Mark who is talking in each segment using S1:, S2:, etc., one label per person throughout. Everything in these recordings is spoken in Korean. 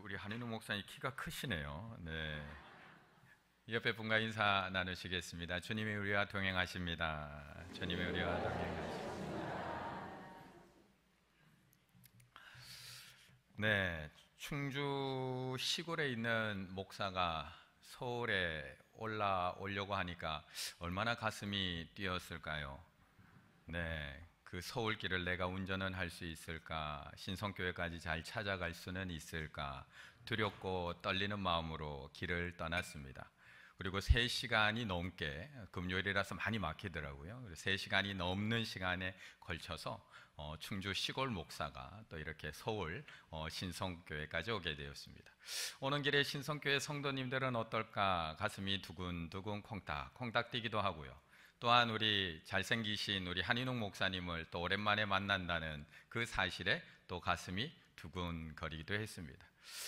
S1: 우리 한인우 목사님 키가 크시네요. 네. 옆에 분과 인사 나누시겠습니다. 주님이 우리와 동행하십니다. 주님이 우리와 동행하십니다. 네, 충주 시골에 있는 목사가 서울에 올라오려고 하니까 얼마나 가슴이 뛰었을까요? 네, 그 서울길을 내가 운전은 할 수 있을까? 신성교회까지 잘 찾아갈 수는 있을까? 두렵고 떨리는 마음으로 길을 떠났습니다. 그리고 3시간이 넘게, 금요일이라서 많이 막히더라고요. 3시간이 넘는 시간에 걸쳐서 충주 시골 목사가 또 이렇게 서울 신성교회까지 오게 되었습니다. 오는 길에 신성교회 성도님들은 어떨까? 가슴이 두근두근 콩닥콩닥 뛰기도 하고요. 또한 우리 잘생기신 우리 한인웅 목사님을 또 오랜만에 만난다는 그 사실에 또 가슴이 두근거리기도 했습니다.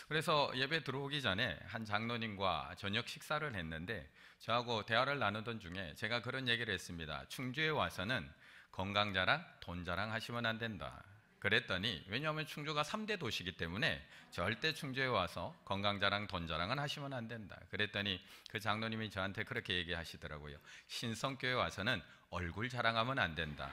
S1: 그래서 예배 들어오기 전에 한 장로님과 저녁 식사를 했는데 저하고 대화를 나누던 중에 제가 그런 얘기를 했습니다. 충주에 와서는 건강자랑 돈자랑 하시면 안 된다. 그랬더니 왜냐하면 충주가 3대 도시이기 때문에 절대 충주에 와서 건강자랑 돈자랑은 하시면 안 된다. 그랬더니 그 장로님이 저한테 그렇게 얘기하시더라고요. 신성교회 와서는 얼굴 자랑하면 안 된다.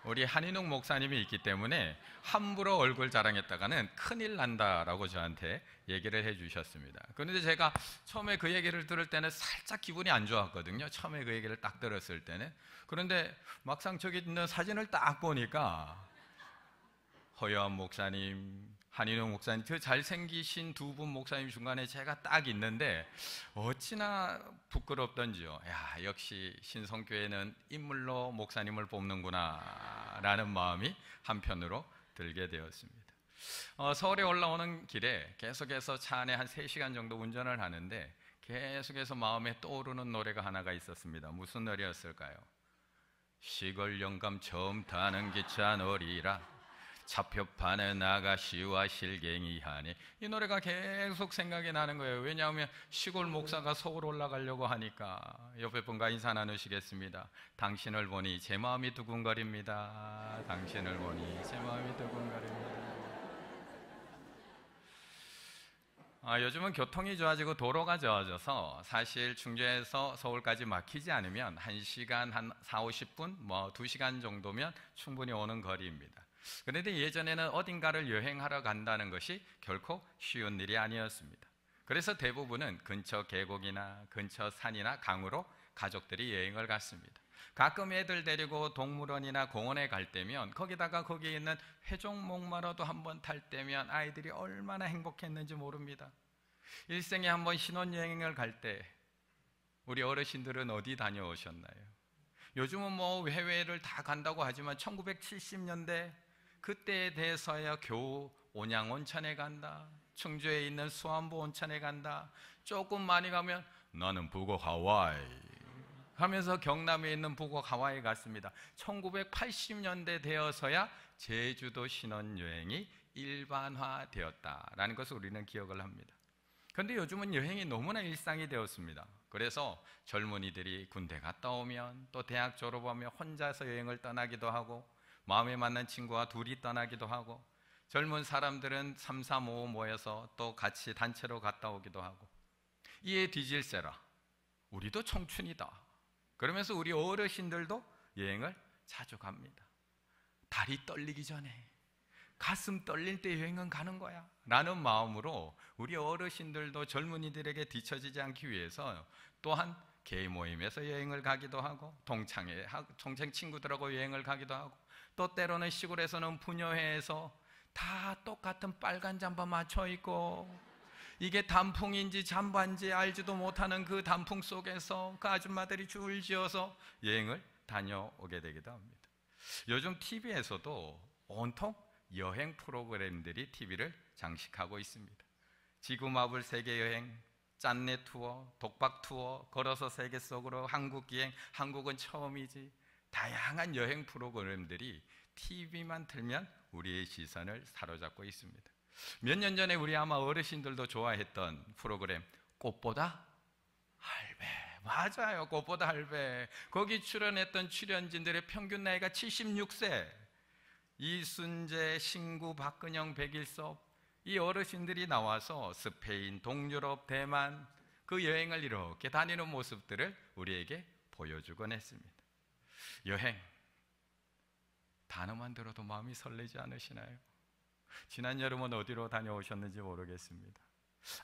S1: 우리 한인웅 목사님이 있기 때문에 함부로 얼굴 자랑했다가는 큰일 난다라고 저한테 얘기를 해주셨습니다. 그런데 제가 처음에 그 얘기를 들을 때는 살짝 기분이 안 좋았거든요. 처음에 그 얘기를 딱 들었을 때는. 그런데 막상 저기 있는 사진을 딱 보니까 허여한 목사님, 한인웅 목사님, 그 잘생기신 두 분 목사님 중간에 제가 딱 있는데 어찌나 부끄럽던지요. 야, 역시 신성교회는 인물로 목사님을 뽑는구나 라는 마음이 한편으로 들게 되었습니다. 서울에 올라오는 길에 계속해서 차 안에 한 3시간 정도 운전을 하는데 계속해서 마음에 떠오르는 노래가 하나가 있었습니다. 무슨 노래였을까요? 시골 영감 처음 타는 기차 놀이라 차표 파는 아가씨와 실갱이 하네. 이 노래가 계속 생각이 나는 거예요. 왜냐하면 시골 목사가 서울 올라가려고 하니까. 옆에 분과 인사 나누시겠습니다. 당신을 보니 제 마음이 두근거립니다. 당신을 보니 제 마음이 두근거립니다. 요즘은 교통이 좋아지고 도로가 좋아져서 사실 충주에서 서울까지 막히지 않으면 1시간 한 4, 50분, 2시간 정도면 충분히 오는 거리입니다. 그런데 예전에는 어딘가를 여행하러 간다는 것이 결코 쉬운 일이 아니었습니다. 그래서 대부분은 근처 계곡이나 근처 산이나 강으로 가족들이 여행을 갔습니다. 가끔 애들 데리고 동물원이나 공원에 갈 때면 거기다가 거기에 있는 회종목마라도 한번 탈 때면 아이들이 얼마나 행복했는지 모릅니다. 일생에 한번 신혼여행을 갈 때 우리 어르신들은 어디 다녀오셨나요? 요즘은 해외를 다 간다고 하지만 1970년대 그때에 대해서야 겨우 온양온천에 간다, 충주에 있는 수안보 온천에 간다, 조금 많이 가면 나는 북옥 하와이 하면서 경남에 있는 북옥 하와이 갔습니다. 1980년대 되어서야 제주도 신혼여행이 일반화되었다라는 것을 우리는 기억을 합니다. 그런데 요즘은 여행이 너무나 일상이 되었습니다. 그래서 젊은이들이 군대 갔다 오면 또 대학 졸업하면 혼자서 여행을 떠나기도 하고 마음에 맞는 친구와 둘이 떠나기도 하고 젊은 사람들은 3, 4, 5 모여서 또 같이 단체로 갔다 오기도 하고 이에 뒤질세라 우리도 청춘이다 그러면서 우리 어르신들도 여행을 자주 갑니다. 다리 떨리기 전에 가슴 떨릴 때 여행은 가는 거야 라는 마음으로 우리 어르신들도 젊은이들에게 뒤처지지 않기 위해서 또한 개인 모임에서 여행을 가기도 하고 동창 친구들하고 여행을 가기도 하고 또 때로는 시골에서는 부녀회에서 다 똑같은 빨간 잠바 맞춰 입고 이게 단풍인지 잠바인지 알지도 못하는 그 단풍 속에서 그 아줌마들이 줄 지어서 여행을 다녀오게 되기도 합니다. 요즘 TV에서도 온통 여행 프로그램들이 TV를 장식하고 있습니다. 지구마블 세계여행, 짠내 투어, 독박 투어, 걸어서 세계 속으로 한국 기행, 한국은 처음이지 다양한 여행 프로그램들이 TV만 틀면 우리의 시선을 사로잡고 있습니다. 몇 년 전에 우리 아마 어르신들도 좋아했던 프로그램 꽃보다 할배, 맞아요. 꽃보다 할배. 거기 출연했던 출연진들의 평균 나이가 76세. 이순재, 신구, 박근영, 백일섭 이 어르신들이 나와서 스페인, 동유럽, 대만 그 여행을 이렇게 다니는 모습들을 우리에게 보여주곤 했습니다. 여행, 단어만 들어도 마음이 설레지 않으시나요? 지난 여름은 어디로 다녀오셨는지 모르겠습니다.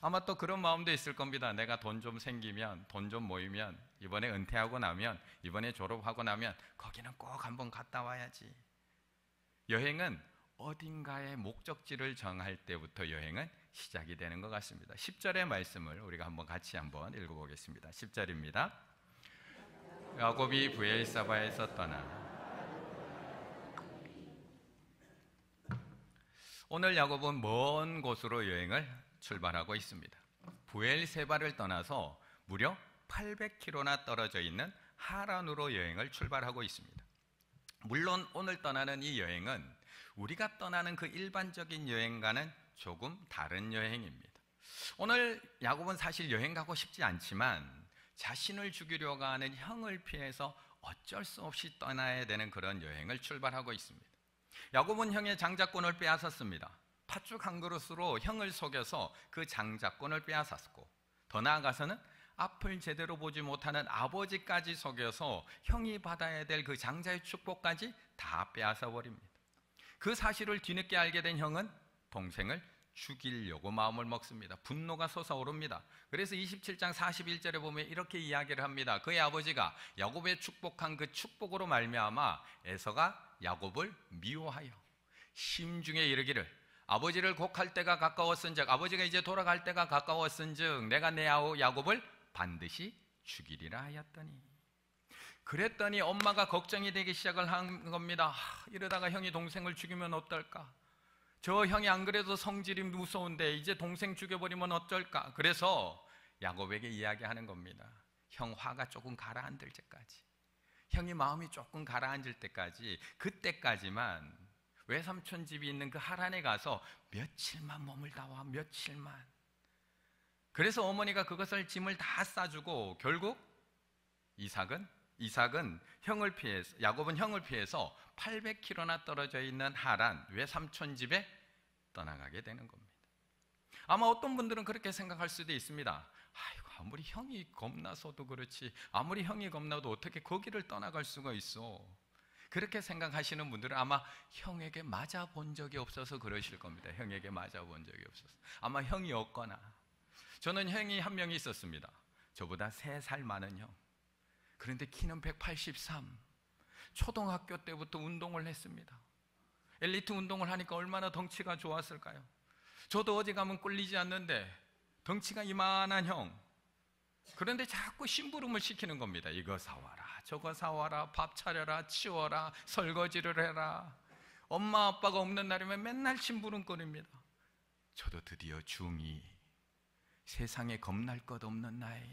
S1: 아마 또 그런 마음도 있을 겁니다. 내가 돈 좀 생기면, 돈 좀 모이면, 이번에 은퇴하고 나면, 이번에 졸업하고 나면 거기는 꼭 한번 갔다 와야지. 여행은 어딘가의 목적지를 정할 때부터 여행은 시작이 되는 것 같습니다. 10절의 말씀을 우리가 같이 한번 읽어보겠습니다. 10절입니다. 야곱이 브엘사바에서 떠나. 오늘 야곱은 먼 곳으로 여행을 출발하고 있습니다. 브엘세바를 떠나서 무려 800km나 떨어져 있는 하란으로 여행을 출발하고 있습니다. 물론 오늘 떠나는 이 여행은 우리가 떠나는 그 일반적인 여행과는 조금 다른 여행입니다. 오늘 야곱은 사실 여행 가고 싶지 않지만 자신을 죽이려고 하는 형을 피해서 어쩔 수 없이 떠나야 되는 그런 여행을 출발하고 있습니다. 야곱은 형의 장자권을 빼앗았습니다. 팥죽 한 그릇으로 형을 속여서 그 장자권을 빼앗았고, 더 나아가서는 앞을 제대로 보지 못하는 아버지까지 속여서 형이 받아야 될 그 장자의 축복까지 다 빼앗아 버립니다. 그 사실을 뒤늦게 알게 된 형은 동생을 죽이려고 마음을 먹습니다. 분노가 솟아오릅니다. 그래서 27장 41절에 보면 이렇게 이야기를 합니다. 그의 아버지가 야곱의 축복한 그 축복으로 말미암아 에서가 야곱을 미워하여 심중에 이르기를 아버지를 곡할 때가 가까웠은즉, 아버지가 이제 돌아갈 때가 가까웠은즉 내가 내 아우 야곱을 반드시 죽이리라 하였더니, 그랬더니 엄마가 걱정이 되기 시작을 한 겁니다. 이러다가 형이 동생을 죽이면 어떨까? 저 형이 안 그래도 성질이 무서운데 이제 동생 죽여버리면 어쩔까? 그래서 야곱에게 이야기하는 겁니다. 형 화가 조금 가라앉을 때까지, 형이 마음이 조금 가라앉을 때까지, 그때까지만 외삼촌 집이 있는 그 하란에 가서 며칠만 머물다 와, 며칠만. 그래서 어머니가 그것을 짐을 다 싸주고 결국 이삭은 형을 피해서, 야곱은 형을 피해서 800km나 떨어져 있는 하란 외삼촌 집에 떠나가게 되는 겁니다. 아마 어떤 분들은 그렇게 생각할 수도 있습니다. 아이고, 아무리 형이 겁나서도 그렇지, 아무리 형이 겁나도 어떻게 거기를 떠나갈 수가 있어. 그렇게 생각하시는 분들은 아마 형에게 맞아본 적이 없어서 그러실 겁니다. 형에게 맞아본 적이 없어서. 아마 형이 없거나. 저는 형이 한 명이 있었습니다. 저보다 3살 많은 형. 그런데 키는 183. 초등학교 때부터 운동을 했습니다. 엘리트 운동을 하니까 얼마나 덩치가 좋았을까요? 저도 어디 가면 꿀리지 않는데 덩치가 이만한 형. 그런데 자꾸 심부름을 시키는 겁니다. 이거 사와라, 저거 사와라, 밥 차려라, 치워라, 설거지를 해라. 엄마 아빠가 없는 날이면 맨날 심부름거립니다. 저도 드디어 중2, 세상에 겁날 것 없는 나이.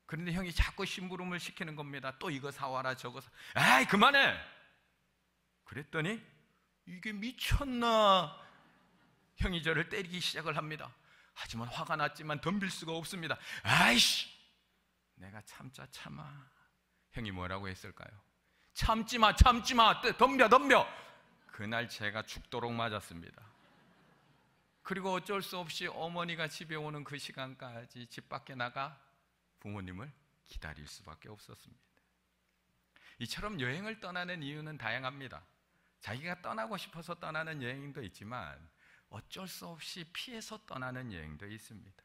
S1: 그런데 형이 자꾸 심부름을 시키는 겁니다. 또 이거 사와라, 저거 아이 그만해. 그랬더니 이게 미쳤나? 형이 저를 때리기 시작을 합니다. 하지만 화가 났지만 덤빌 수가 없습니다. 아이씨, 내가 참아. 형이 뭐라고 했을까요? 참지마, 덤벼. 그날 제가 죽도록 맞았습니다. 그리고 어쩔 수 없이 어머니가 집에 오는 그 시간까지 집 밖에 나가 부모님을 기다릴 수밖에 없었습니다. 이처럼 여행을 떠나는 이유는 다양합니다. 자기가 떠나고 싶어서 떠나는 여행도 있지만 어쩔 수 없이 피해서 떠나는 여행도 있습니다.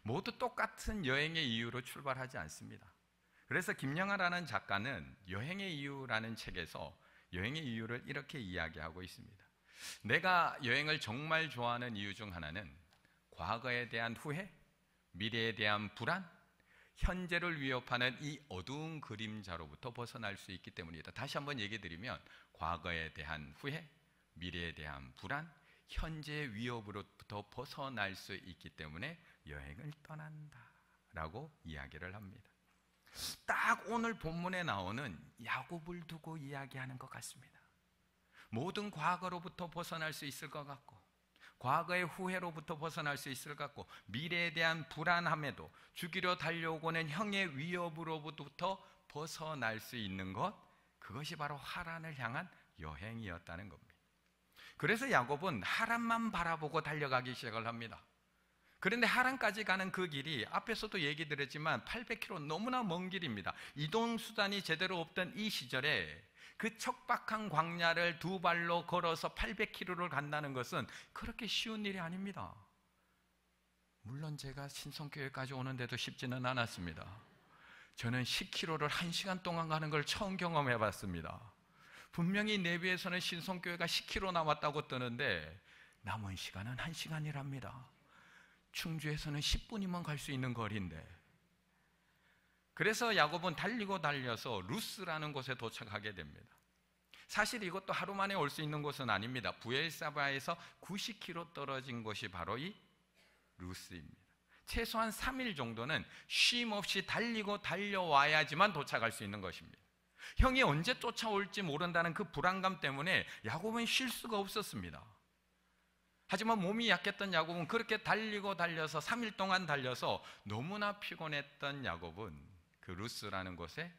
S1: 모두 똑같은 여행의 이유로 출발하지 않습니다. 그래서 김영하라는 작가는 여행의 이유라는 책에서 여행의 이유를 이렇게 이야기하고 있습니다. 내가 여행을 정말 좋아하는 이유 중 하나는 과거에 대한 후회, 미래에 대한 불안, 현재를 위협하는 이 어두운 그림자로부터 벗어날 수 있기 때문이다. 다시 한번 얘기 드리면 과거에 대한 후회, 미래에 대한 불안, 현재의 위협으로부터 벗어날 수 있기 때문에 여행을 떠난다라고 이야기를 합니다. 딱 오늘 본문에 나오는 야곱을 두고 이야기하는 것 같습니다. 모든 과거로부터 벗어날 수 있을 것 같고, 과거의 후회로부터 벗어날 수 있을 것 같고, 미래에 대한 불안함에도 죽이려 달려오고는 형의 위협으로부터 벗어날 수 있는 것, 그것이 바로 하란을 향한 여행이었다는 겁니다. 그래서 야곱은 하란만 바라보고 달려가기 시작을 합니다. 그런데 하란까지 가는 그 길이 앞에서도 얘기 드렸지만 800km 너무나 먼 길입니다. 이동수단이 제대로 없던 이 시절에 그 척박한 광야를 두 발로 걸어서 800km를 간다는 것은 그렇게 쉬운 일이 아닙니다. 물론 제가 신성교회까지 오는데도 쉽지는 않았습니다. 저는 10km를 1시간 동안 가는 걸 처음 경험해 봤습니다. 분명히 내비에서는 신성교회가 10km 남았다고 뜨는데 남은 시간은 1시간이랍니다. 충주에서는 10분이면 갈 수 있는 거리인데, 그래서 야곱은 달리고 달려서 루스라는 곳에 도착하게 됩니다. 사실 이것도 하루 만에 올 수 있는 곳은 아닙니다. 부엘사바에서 90km 떨어진 곳이 바로 이 루스입니다. 최소한 3일 정도는 쉼 없이 달리고 달려와야지만 도착할 수 있는 것입니다. 형이 언제 쫓아올지 모른다는 그 불안감 때문에 야곱은 쉴 수가 없었습니다. 하지만 몸이 약했던 야곱은 그렇게 달리고 달려서 3일 동안 달려서 너무나 피곤했던 야곱은 그 루스라는 곳에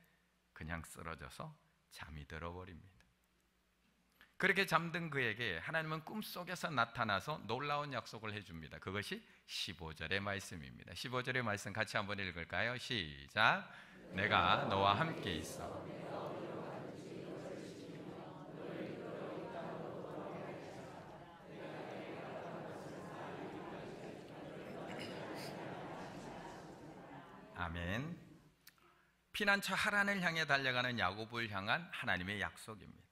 S1: 그냥 쓰러져서 잠이 들어버립니다. 그렇게 잠든 그에게 하나님은 꿈속에서 나타나서 놀라운 약속을 해줍니다. 그것이 15절의 말씀입니다. 15절의 말씀 같이 한번 읽을까요? 시작. 내가 너와 함께 있어. 아멘. 피난처 하란을 향해 달려가는 야곱을 향한 하나님의 약속입니다.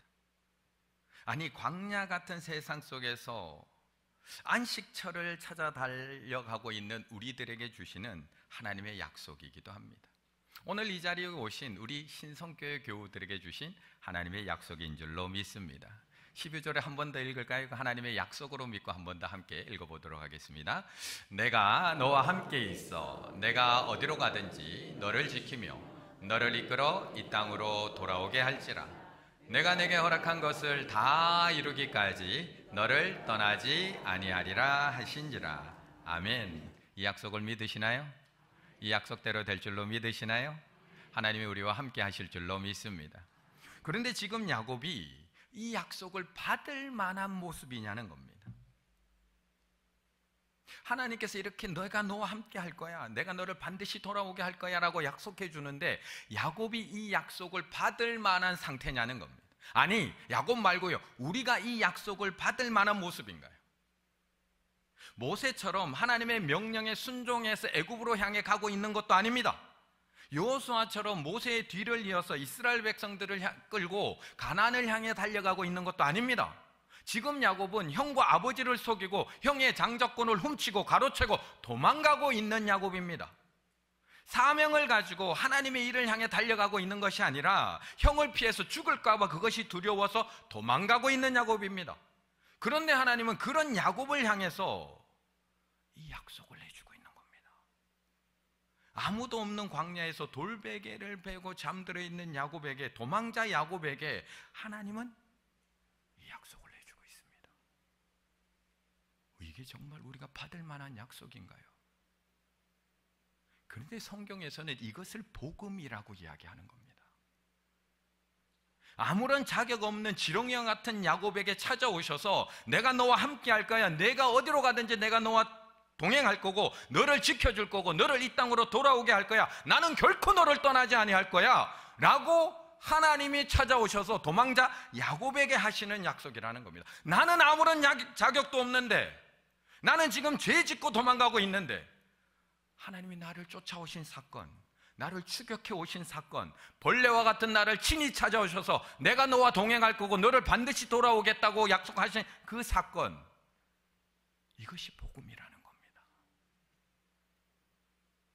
S1: 아니, 광야 같은 세상 속에서 안식처를 찾아 달려가고 있는 우리들에게 주시는 하나님의 약속이기도 합니다. 오늘 이 자리에 오신 우리 신성교회 교우들에게 주신 하나님의 약속인 줄로 믿습니다. 12절에 한 번 더 읽을까요? 하나님의 약속으로 믿고 한 번 더 함께 읽어보도록 하겠습니다. 내가 너와 함께 있어. 내가 어디로 가든지 너를 지키며 너를 이끌어 이 땅으로 돌아오게 할지라. 내가 내게 허락한 것을 다 이루기까지 너를 떠나지 아니하리라 하신지라. 아멘. 이 약속을 믿으시나요? 이 약속대로 될 줄로 믿으시나요? 하나님이 우리와 함께 하실 줄로 믿습니다. 그런데 지금 야곱이 이 약속을 받을 만한 모습이냐는 겁니다. 하나님께서 이렇게 내가 너와 함께 할 거야, 내가 너를 반드시 돌아오게 할 거야 라고 약속해 주는데 야곱이 이 약속을 받을 만한 상태냐는 겁니다. 아니, 야곱 말고요, 우리가 이 약속을 받을 만한 모습인가요? 모세처럼 하나님의 명령에 순종해서 애굽으로 향해 가고 있는 것도 아닙니다. 여호수아처럼 모세의 뒤를 이어서 이스라엘 백성들을 끌고 가나안을 향해 달려가고 있는 것도 아닙니다. 지금 야곱은 형과 아버지를 속이고 형의 장자권을 훔치고 가로채고 도망가고 있는 야곱입니다. 사명을 가지고 하나님의 일을 향해 달려가고 있는 것이 아니라 형을 피해서 죽을까 봐 그것이 두려워서 도망가고 있는 야곱입니다. 그런데 하나님은 그런 야곱을 향해서 이 약속을 해주고 있는 겁니다. 아무도 없는 광야에서 돌베개를 베고 잠들어 있는 야곱에게, 도망자 야곱에게 하나님은 이 약속을 해주고 있습니다. 이게 정말 우리가 받을 만한 약속인가요? 그런데 성경에서는 이것을 복음이라고 이야기하는 겁니다. 아무런 자격 없는 지렁이와 같은 야곱에게 찾아오셔서 내가 너와 함께 할 거야, 내가 어디로 가든지 내가 너와 동행할 거고 너를 지켜줄 거고 너를 이 땅으로 돌아오게 할 거야, 나는 결코 너를 떠나지 아니할 거야 라고 하나님이 찾아오셔서 도망자 야곱에게 하시는 약속이라는 겁니다. 나는 아무런 자격도 없는데, 나는 지금 죄 짓고 도망가고 있는데 하나님이 나를 쫓아오신 사건, 나를 추격해 오신 사건, 벌레와 같은 나를 친히 찾아오셔서 내가 너와 동행할 거고 너를 반드시 돌아오겠다고 약속하신 그 사건, 이것이 복음이라는 겁니다.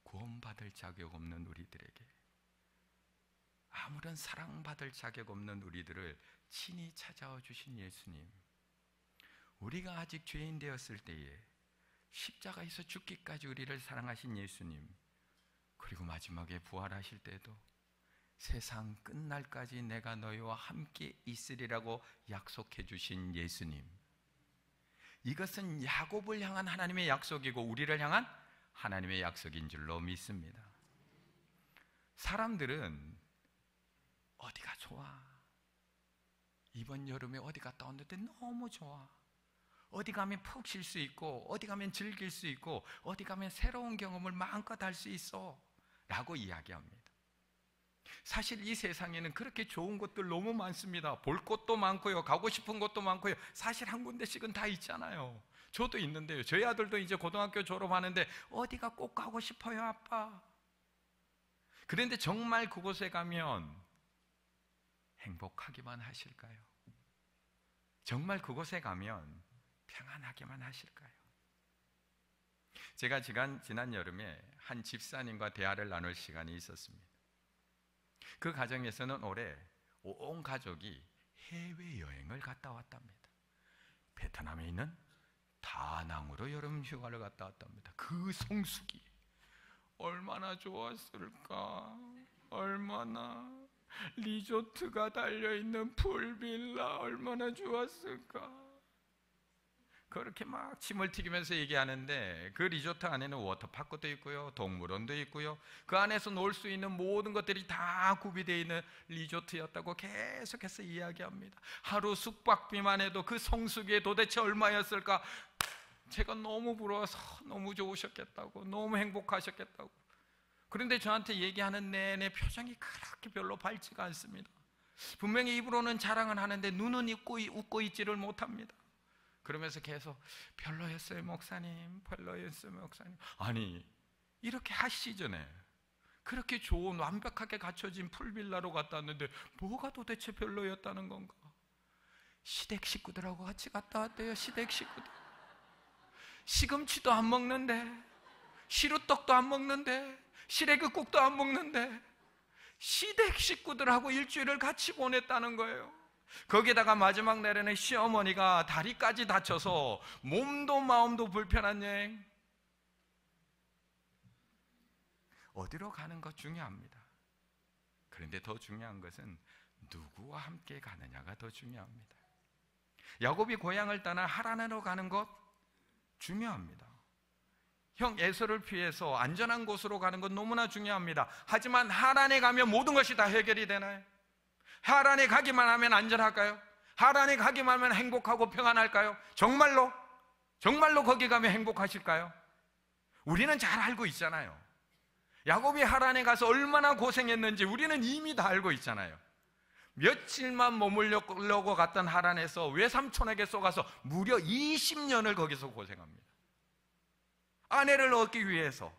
S1: 구원받을 자격 없는 우리들에게, 아무런 사랑받을 자격 없는 우리들을 친히 찾아와 주신 예수님, 우리가 아직 죄인 되었을 때에 십자가에서 죽기까지 우리를 사랑하신 예수님, 그리고 마지막에 부활하실 때도 세상 끝날까지 내가 너희와 함께 있으리라고 약속해 주신 예수님, 이것은 야곱을 향한 하나님의 약속이고 우리를 향한 하나님의 약속인 줄로 믿습니다. 사람들은 어디가 좋아, 이번 여름에 어디 갔다 왔는데 너무 좋아, 어디 가면 푹 쉴 수 있고, 어디 가면 즐길 수 있고, 어디 가면 새로운 경험을 마음껏 할 수 있어 라고 이야기합니다. 사실 이 세상에는 그렇게 좋은 곳들 너무 많습니다. 볼 곳도 많고요, 가고 싶은 곳도 많고요. 사실 한 군데씩은 다 있잖아요. 저도 있는데요, 저희 아들도 이제 고등학교 졸업하는데 어디가 꼭 가고 싶어요, 아빠. 그런데 정말 그곳에 가면 행복하기만 하실까요? 정말 그곳에 가면 평안하게만 하실까요? 제가 지난 여름에 한 집사님과 대화를 나눌 시간이 있었습니다. 그 가정에서는 올해 온 가족이 해외여행을 갔다 왔답니다. 베트남에 있는 다낭으로 여름 휴가를 갔다 왔답니다. 그 성수기 얼마나 좋았을까? 얼마나 리조트가 달려있는 풀빌라 얼마나 좋았을까? 그렇게 막 침을 튀기면서 얘기하는데, 그 리조트 안에는 워터파크도 있고요, 동물원도 있고요, 그 안에서 놀 수 있는 모든 것들이 다 구비되어 있는 리조트였다고 계속해서 이야기합니다. 하루 숙박비만 해도 그 성수기에 도대체 얼마였을까? 제가 너무 부러워서 너무 좋으셨겠다고, 너무 행복하셨겠다고. 그런데 저한테 얘기하는 내내 표정이 그렇게 별로 밝지가 않습니다. 분명히 입으로는 자랑을 하는데 눈은 웃고 있지를 못합니다. 그러면서 계속 별로였어요 목사님, 별로였어요 목사님. 아니, 이렇게 핫시즌에 그렇게 좋은 완벽하게 갖춰진 풀빌라로 갔다 왔는데 뭐가 도대체 별로였다는 건가? 시댁 식구들하고 같이 갔다 왔대요. 시댁 식구들. 시금치도 안 먹는데, 시루떡도 안 먹는데, 시래기국도 안 먹는데 시댁 식구들하고 일주일을 같이 보냈다는 거예요. 거기다가 마지막 날에는 시어머니가 다리까지 다쳐서 몸도 마음도 불편한 여행. 어디로 가는 것 중요합니다. 그런데 더 중요한 것은 누구와 함께 가느냐가 더 중요합니다. 야곱이 고향을 떠나 하란으로 가는 것 중요합니다. 형 에서를 피해서 안전한 곳으로 가는 것 너무나 중요합니다. 하지만 하란에 가면 모든 것이 다 해결이 되나요? 하란에 가기만 하면 안전할까요? 하란에 가기만 하면 행복하고 평안할까요? 정말로 거기 가면 행복하실까요? 우리는 잘 알고 있잖아요. 야곱이 하란에 가서 얼마나 고생했는지 우리는 이미 다 알고 있잖아요. 며칠만 머물려고 갔던 하란에서 외삼촌에게 쏘가서 무려 20년을 거기서 고생합니다. 아내를 얻기 위해서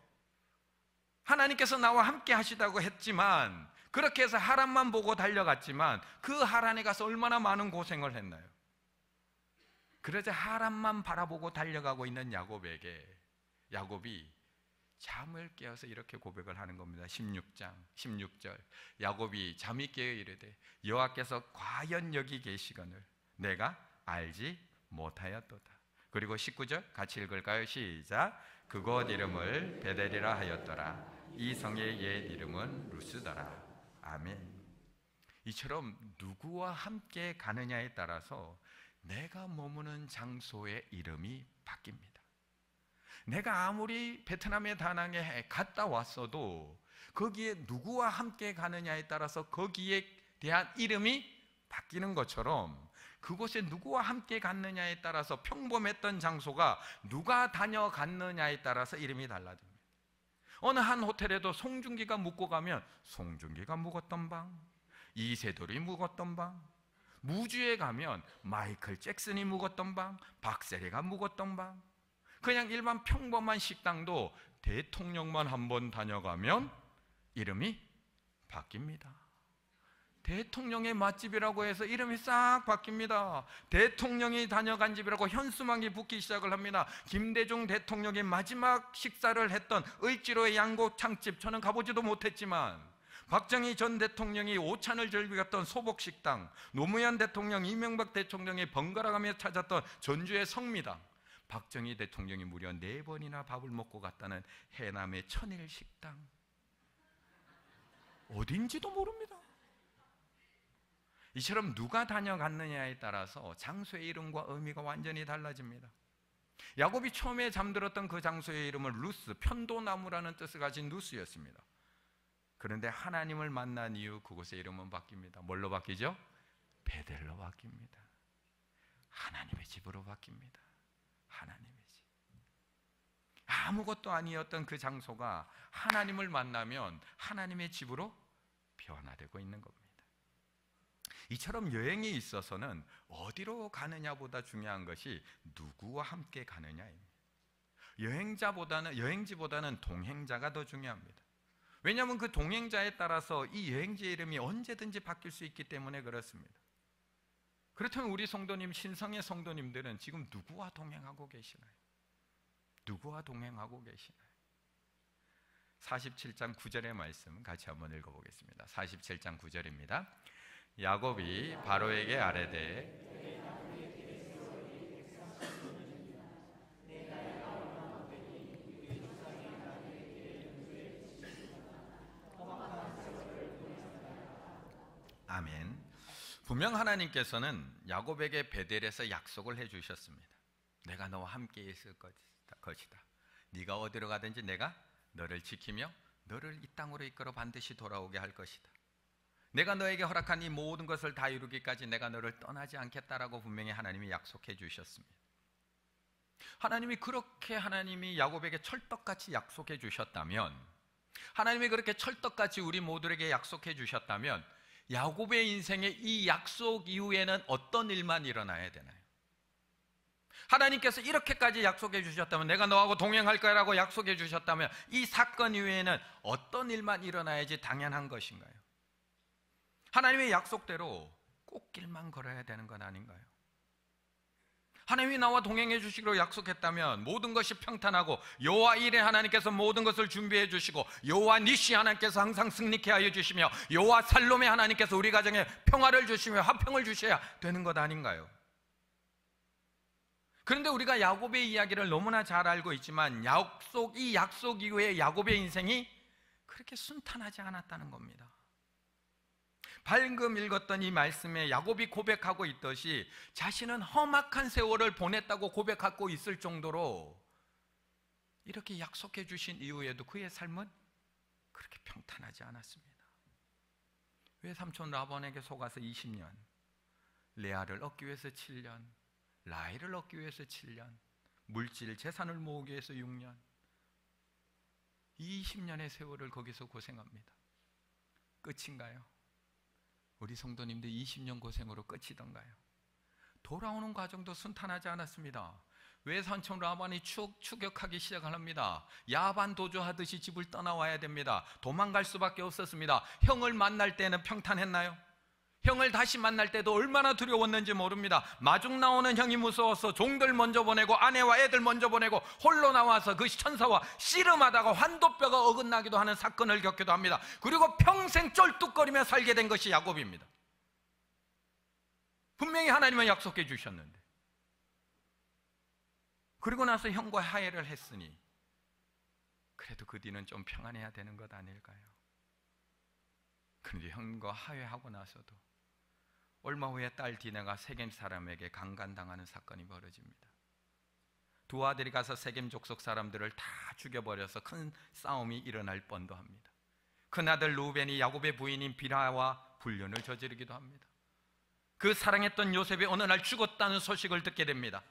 S1: 하나님께서 나와 함께 하시다고 했지만, 그렇게 해서 하란만 보고 달려갔지만 그 하란에 가서 얼마나 많은 고생을 했나요? 그러자 하란만 바라보고 달려가고 있는 야곱이 잠을 깨어서 이렇게 고백을 하는 겁니다. 16장 16절, 야곱이 잠이 깨어 이르되 여호와께서 과연 여기 계시거늘 내가 알지 못하였도다. 그리고 19절 같이 읽을까요? 시작. 그곳 이름을 베델이라 하였더라. 이 성의 옛 이름은 루스더라. 아멘. 이처럼 누구와 함께 가느냐에 따라서 내가 머무는 장소의 이름이 바뀝니다. 내가 아무리 베트남의 다낭에 갔다 왔어도 거기에 누구와 함께 가느냐에 따라서 거기에 대한 이름이 바뀌는 것처럼, 그곳에 누구와 함께 갔느냐에 따라서 평범했던 장소가 누가 다녀갔느냐에 따라서 이름이 달라집니다. 어느 한 호텔에도 송중기가 묵고 가면 송중기가 묵었던 방, 이세돌이 묵었던 방, 무주에 가면 마이클 잭슨이 묵었던 방, 박세리가 묵었던 방, 그냥 일반 평범한 식당도 대통령만 한번 다녀가면 이름이 바뀝니다. 대통령의 맛집이라고 해서 이름이 싹 바뀝니다. 대통령이 다녀간 집이라고 현수막이 붙기 시작을 합니다. 김대중 대통령이 마지막 식사를 했던 을지로의 양고창집, 저는 가보지도 못했지만 박정희 전 대통령이 오찬을 즐겼던 소복식당, 노무현 대통령, 이명박 대통령이 번갈아가며 찾았던 전주의 성미당, 박정희 대통령이 무려 4번이나 밥을 먹고 갔다는 해남의 천일식당, 어딘지도 모릅니다. 이처럼 누가 다녀갔느냐에 따라서 장소의 이름과 의미가 완전히 달라집니다. 야곱이 처음에 잠들었던 그 장소의 이름은 루스, 편도나무라는 뜻을 가진 루스였습니다. 그런데 하나님을 만난 이후 그곳의 이름은 바뀝니다. 뭘로 바뀌죠? 베델로 바뀝니다. 하나님의 집으로 바뀝니다. 하나님이지. 아무것도 아니었던 그 장소가 하나님을 만나면 하나님의 집으로 변화되고 있는 겁니다. 이처럼 여행에 있어서는 어디로 가느냐보다 중요한 것이 누구와 함께 가느냐입니다. 여행지보다는 동행자가 더 중요합니다. 왜냐하면 그 동행자에 따라서 이 여행지의 이름이 언제든지 바뀔 수 있기 때문에 그렇습니다. 그렇다면 우리 성도님, 신성의 성도님들은 지금 누구와 동행하고 계시나요? 누구와 동행하고 계시나요? 47장 9절의 말씀 같이 한번 읽어보겠습니다. 47장 9절입니다. 야곱이 바로에게 아뢰되 아멘. 분명 하나님께서는 야곱에게 베델에서 약속을 해주셨습니다. 내가 너와 함께 있을 것이다. 네가 어디로 가든지 내가 너를 지키며 너를 이 땅으로 이끌어 반드시 돌아오게 할 것이다. 내가 너에게 허락한 이 모든 것을 다 이루기까지 내가 너를 떠나지 않겠다라고 분명히 하나님이 약속해 주셨습니다. 하나님이 야곱에게 철떡같이 약속해 주셨다면, 하나님이 그렇게 철떡같이 우리 모두에게 약속해 주셨다면 야곱의 인생에 이 약속 이후에는 어떤 일만 일어나야 되나요? 하나님께서 이렇게까지 약속해 주셨다면, 내가 너하고 동행할 거라고 약속해 주셨다면 이 사건 이후에는 어떤 일만 일어나야지 당연한 것인가요? 하나님의 약속대로 꽃길만 걸어야 되는 건 아닌가요? 하나님이 나와 동행해 주시기로 약속했다면 모든 것이 평탄하고 여호와 이레 하나님께서 모든 것을 준비해 주시고 여호와 니시 하나님께서 항상 승리케 하여 주시며 여호와 살롬의 하나님께서 우리 가정에 평화를 주시며 화평을 주셔야 되는 것 아닌가요? 그런데 우리가 야곱의 이야기를 너무나 잘 알고 있지만 이 약속 이후에 야곱의 인생이 그렇게 순탄하지 않았다는 겁니다. 방금 읽었던 이 말씀에 야곱이 고백하고 있듯이 자신은 험악한 세월을 보냈다고 고백하고 있을 정도로 이렇게 약속해 주신 이후에도 그의 삶은 그렇게 평탄하지 않았습니다. 외삼촌 라반에게 속아서 20년, 레아를 얻기 위해서 7년, 라헬을 얻기 위해서 7년, 물질, 재산을 모으기 위해서 6년, 20년의 세월을 거기서 고생합니다. 끝인가요? 우리 성도님들 20년 고생으로 끝이던가요? 돌아오는 과정도 순탄하지 않았습니다. 외삼촌 라반이 추격하기 시작합니다. 야반 도주하듯이 집을 떠나와야 됩니다. 도망갈 수밖에 없었습니다. 형을 만날 때는 평탄했나요? 형을 다시 만날 때도 얼마나 두려웠는지 모릅니다. 마중 나오는 형이 무서워서 종들 먼저 보내고 아내와 애들 먼저 보내고 홀로 나와서 그 천사와 씨름하다가 환도뼈가 어긋나기도 하는 사건을 겪기도 합니다. 그리고 평생 쩔뚝거리며 살게 된 것이 야곱입니다. 분명히 하나님은 약속해 주셨는데, 그리고 나서 형과 화해를 했으니 그래도 그 뒤는 좀 평안해야 되는 것 아닐까요? 그런데 형과 화해하고 나서도 얼마 후에 딸 디나가 세겜 사람에게 강간당하는 사건이 벌어집니다. 두 아들이 가서 세겜 족속 사람들을 다 죽여버려서 큰 싸움이 일어날 뻔도 합니다. 큰아들 루벤이 야곱의 부인인 비라와 불륜을 저지르기도 합니다. 그 사랑했던 요셉이 어느 날 죽었다는 소식을 듣게 됩니다.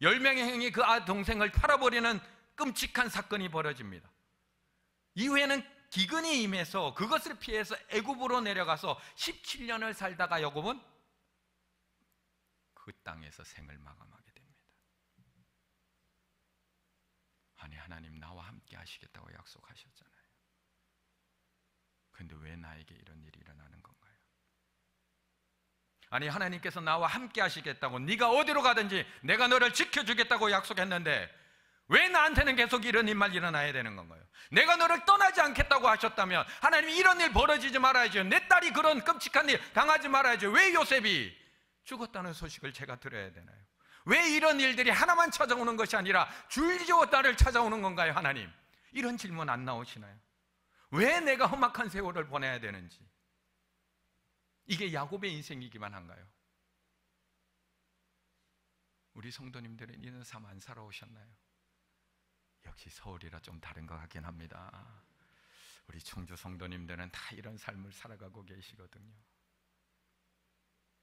S1: 10명의 형이 그 동생을 팔아버리는 끔찍한 사건이 벌어집니다. 이후에는 기근이 임해서 그것을 피해서 애굽으로 내려가서 17년을 살다가 야곱은 그 땅에서 생을 마감하게 됩니다. 아니, 하나님 나와 함께 하시겠다고 약속하셨잖아요. 그런데 왜 나에게 이런 일이 일어나는 건가요? 아니, 하나님께서 나와 함께 하시겠다고, 네가 어디로 가든지 내가 너를 지켜주겠다고 약속했는데 왜 나한테는 계속 이런 일만 일어나야 되는 건가요? 내가 너를 떠나지 않겠다고 하셨다면 하나님이 이런 일 벌어지지 말아야죠. 내 딸이 그런 끔찍한 일 당하지 말아야죠. 왜 요셉이 죽었다는 소식을 제가 들어야 되나요? 왜 이런 일들이 하나만 찾아오는 것이 아니라 줄지어 나를 찾아오는 건가요? 하나님, 이런 질문 안 나오시나요? 왜 내가 험악한 세월을 보내야 되는지. 이게 야곱의 인생이기만 한가요? 우리 성도님들은 이런 삶 안 살아오셨나요? 역시 서울이라 좀 다른 것 같긴 합니다. 우리 청주 성도님들은 다 이런 삶을 살아가고 계시거든요.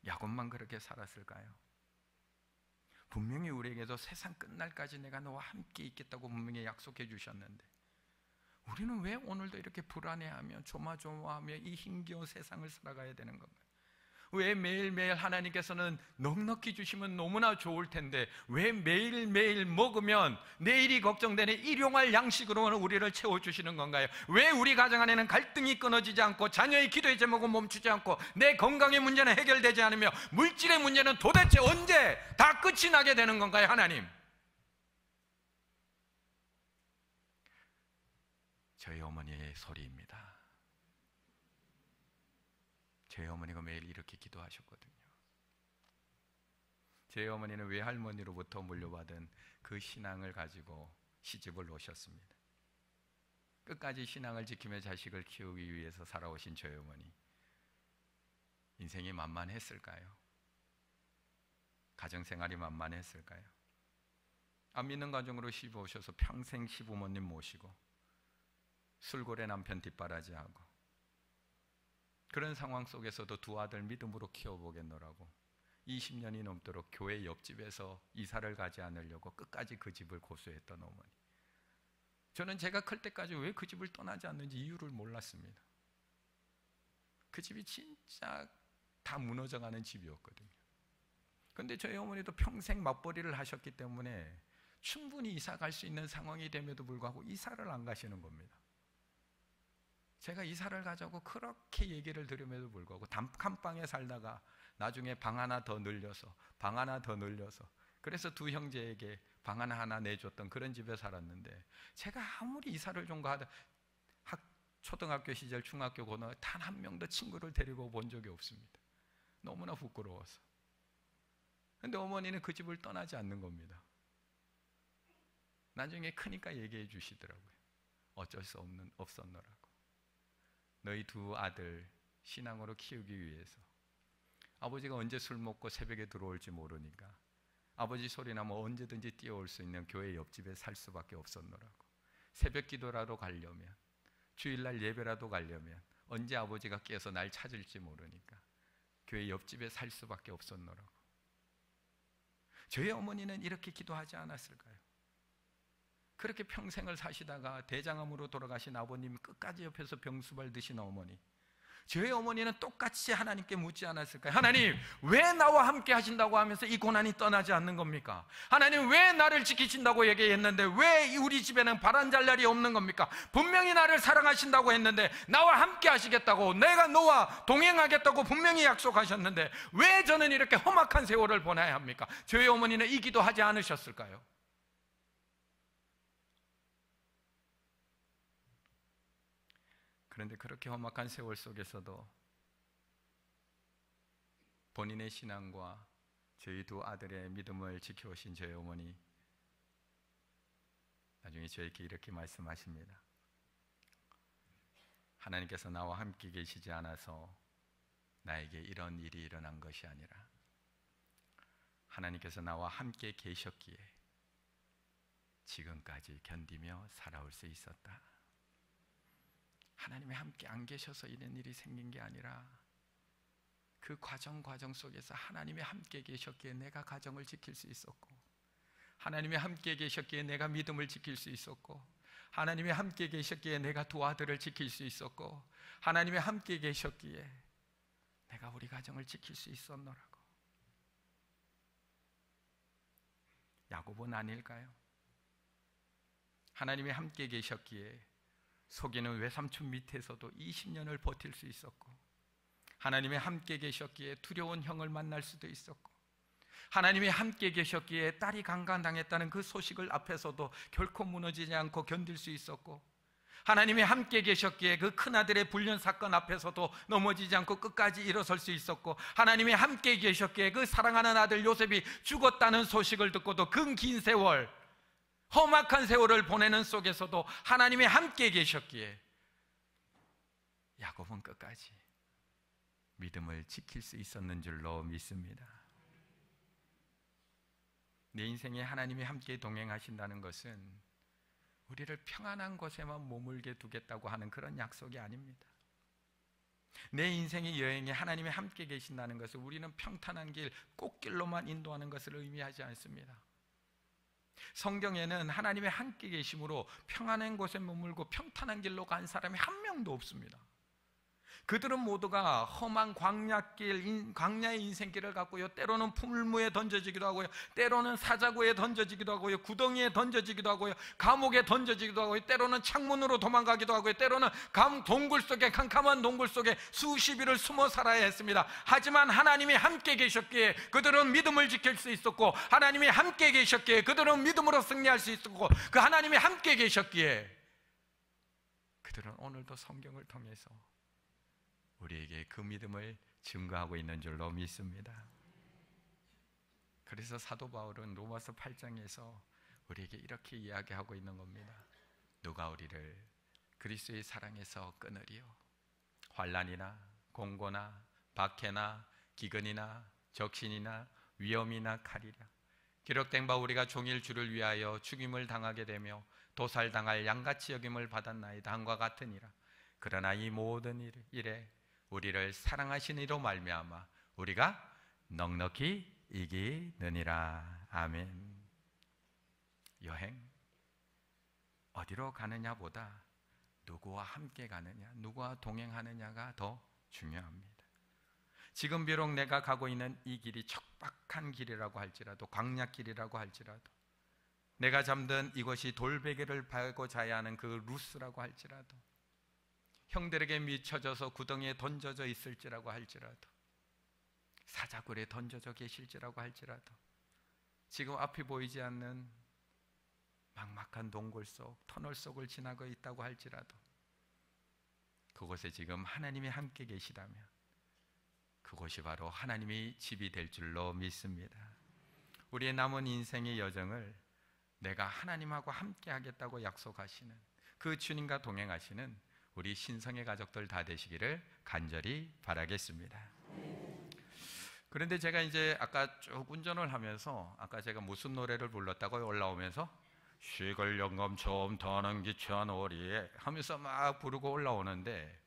S1: 야곱만 그렇게 살았을까요? 분명히 우리에게도 세상 끝날까지 내가 너와 함께 있겠다고 분명히 약속해 주셨는데 우리는 왜 오늘도 이렇게 불안해하며 조마조마하며 이 힘겨운 세상을 살아가야 되는 건가요? 왜 매일매일 하나님께서는 넉넉히 주시면 너무나 좋을 텐데 왜 매일매일 먹으면 내일이 걱정되는 일용할 양식으로는 우리를 채워주시는 건가요? 왜 우리 가정 안에는 갈등이 끊어지지 않고 자녀의 기도의 제목은 멈추지 않고 내 건강의 문제는 해결되지 않으며 물질의 문제는 도대체 언제 다 끝이 나게 되는 건가요? 하나님, 저희 어머니의 소리입니다. 저희 어머니가 매일 이렇게 기도하셨거든요. 저희 어머니는 외할머니로부터 물려받은 그 신앙을 가지고 시집을 오셨습니다. 끝까지 신앙을 지키며 자식을 키우기 위해서 살아오신 저희 어머니, 인생이 만만했을까요? 가정생활이 만만했을까요? 안 믿는 가정으로 시집 오셔서 평생 시부모님 모시고 술고래 남편 뒷바라지하고 그런 상황 속에서도 두 아들 믿음으로 키워보겠노라고 20년이 넘도록 교회 옆집에서 이사를 가지 않으려고 끝까지 그 집을 고수했던 어머니. 저는 제가 클 때까지 왜 그 집을 떠나지 않는지 이유를 몰랐습니다. 그 집이 진짜 다 무너져가는 집이었거든요. 그런데 저희 어머니도 평생 맞벌이를 하셨기 때문에 충분히 이사 갈 수 있는 상황이 됨에도 불구하고 이사를 안 가시는 겁니다. 제가 이사를 가자고 그렇게 얘기를 들음에도 불구하고 단칸방에 살다가 나중에 방 하나 더 늘려서 방 하나 더 늘려서 그래서 두 형제에게 방 하나 내줬던 그런 집에 살았는데 제가 아무리 이사를 좀 가다 초등학교 시절, 중학교, 고등학교 단 한 명도 친구를 데리고 본 적이 없습니다. 너무나 부끄러워서. 그런데 어머니는 그 집을 떠나지 않는 겁니다. 나중에 크니까 얘기해 주시더라고요. 어쩔 수 없었노라고. 너희 두 아들 신앙으로 키우기 위해서 아버지가 언제 술 먹고 새벽에 들어올지 모르니까 아버지 소리 나면 언제든지 뛰어올 수 있는 교회 옆집에 살 수밖에 없었노라고. 새벽 기도라도 가려면 주일날 예배라도 가려면 언제 아버지가 깨서 날 찾을지 모르니까 교회 옆집에 살 수밖에 없었노라고. 저희 어머니는 이렇게 기도하지 않았을까요? 그렇게 평생을 사시다가 대장암으로 돌아가신 아버님 끝까지 옆에서 병수발 드신 어머니, 저희 어머니는 똑같이 하나님께 묻지 않았을까요? 하나님, 왜 나와 함께 하신다고 하면서 이 고난이 떠나지 않는 겁니까? 하나님, 왜 나를 지키신다고 얘기했는데 왜 우리 집에는 바람잘 날이 없는 겁니까? 분명히 나를 사랑하신다고 했는데 나와 함께 하시겠다고, 내가 너와 동행하겠다고 분명히 약속하셨는데 왜 저는 이렇게 험악한 세월을 보내야 합니까? 저희 어머니는 이 기도하지 않으셨을까요? 그런데 그렇게 험악한 세월 속에서도 본인의 신앙과 저희 두 아들의 믿음을 지켜오신 저희 어머니, 나중에 저에게 이렇게 말씀하십니다. 하나님께서 나와 함께 계시지 않아서 나에게 이런 일이 일어난 것이 아니라 하나님께서 나와 함께 계셨기에 지금까지 견디며 살아올 수 있었다. 하나님이 함께 안 계셔서 이런 일이 생긴 게 아니라 그 과정 속에서 하나님이 함께 계셨기에 내가 가정을 지킬 수 있었고, 하나님이 함께 계셨기에 내가 믿음을 지킬 수 있었고, 하나님이 함께 계셨기에 내가 두 아들을 지킬 수 있었고, 하나님이 함께 계셨기에 내가 우리 가정을 지킬 수 있었노라고. 야곱은 아닐까요? 하나님이 함께 계셨기에 속이는 외삼촌 밑에서도 20년을 버틸 수 있었고, 하나님이 함께 계셨기에 두려운 형을 만날 수도 있었고, 하나님이 함께 계셨기에 딸이 강간당했다는 그 소식을 앞에서도 결코 무너지지 않고 견딜 수 있었고, 하나님이 함께 계셨기에 그 큰아들의 불륜 사건 앞에서도 넘어지지 않고 끝까지 일어설 수 있었고, 하나님이 함께 계셨기에 그 사랑하는 아들 요셉이 죽었다는 소식을 듣고도 그 긴 세월, 험악한 세월을 보내는 속에서도 하나님이 함께 계셨기에 야곱은 끝까지 믿음을 지킬 수 있었는 줄로 믿습니다. 내 인생에 하나님이 함께 동행하신다는 것은 우리를 평안한 곳에만 머물게 두겠다고 하는 그런 약속이 아닙니다. 내 인생의 여행에 하나님이 함께 계신다는 것을 우리는 평탄한 길, 꽃길로만 인도하는 것을 의미하지 않습니다. 성경에는 하나님의 함께 계심으로 평안한 곳에 머물고 평탄한 길로 간 사람이 한 명도 없습니다. 그들은 모두가 험한 광야의 인생길을 갔고요, 때로는 풀무에 던져지기도 하고요, 때로는 사자고에 던져지기도 하고요, 구덩이에 던져지기도 하고요, 감옥에 던져지기도 하고요, 때로는 창문으로 도망가기도 하고요, 때로는 동굴 속에, 캄캄한 동굴 속에 수십 일을 숨어 살아야 했습니다. 하지만 하나님이 함께 계셨기에 그들은 믿음을 지킬 수 있었고, 하나님이 함께 계셨기에 그들은 믿음으로 승리할 수 있었고, 그 하나님이 함께 계셨기에 그들은 오늘도 성경을 통해서 우리에게 그 믿음을 증거하고 있는 줄로 믿습니다. 그래서 사도 바울은 로마서 8장에서 우리에게 이렇게 이야기하고 있는 겁니다. 누가 우리를 그리스도의 사랑에서 끊으리요? 환난이나 공고나 박해나 기근이나 적신이나 위험이나 칼이랴. 기록된 바 우리가 종일 주를 위하여 죽임을 당하게 되며 도살당할 양같이 여김을 받았나이다 함과 같으니라. 그러나 이 모든 일에 우리를 사랑하신 이로 말미암아 우리가 넉넉히 이기느니라. 아멘. 여행 어디로 가느냐보다 누구와 함께 가느냐, 누구와 동행하느냐가 더 중요합니다. 지금 비록 내가 가고 있는 이 길이 척박한 길이라고 할지라도, 광야길이라고 할지라도, 내가 잠든 이것이 돌베개를 밟고 자야 하는 그 루스라고 할지라도, 형들에게 미쳐져서 구덩이에 던져져 있을지라고 할지라도, 사자굴에 던져져 계실지라고 할지라도, 지금 앞이 보이지 않는 막막한 동굴 속, 터널 속을 지나고 있다고 할지라도, 그곳에 지금 하나님이 함께 계시다면 그곳이 바로 하나님의 집이 될 줄로 믿습니다. 우리의 남은 인생의 여정을 내가 하나님하고 함께 하겠다고 약속하시는 그 주님과 동행하시는 우리 신성의 가족들 다 되시기를 간절히 바라겠습니다. 그런데 제가 이제 아까 쭉 운전을 하면서, 아까 제가 무슨 노래를 불렀다고 올라오면서 시골 영감 처음 타는 기차 놀이에 하면서 막 부르고 올라오는데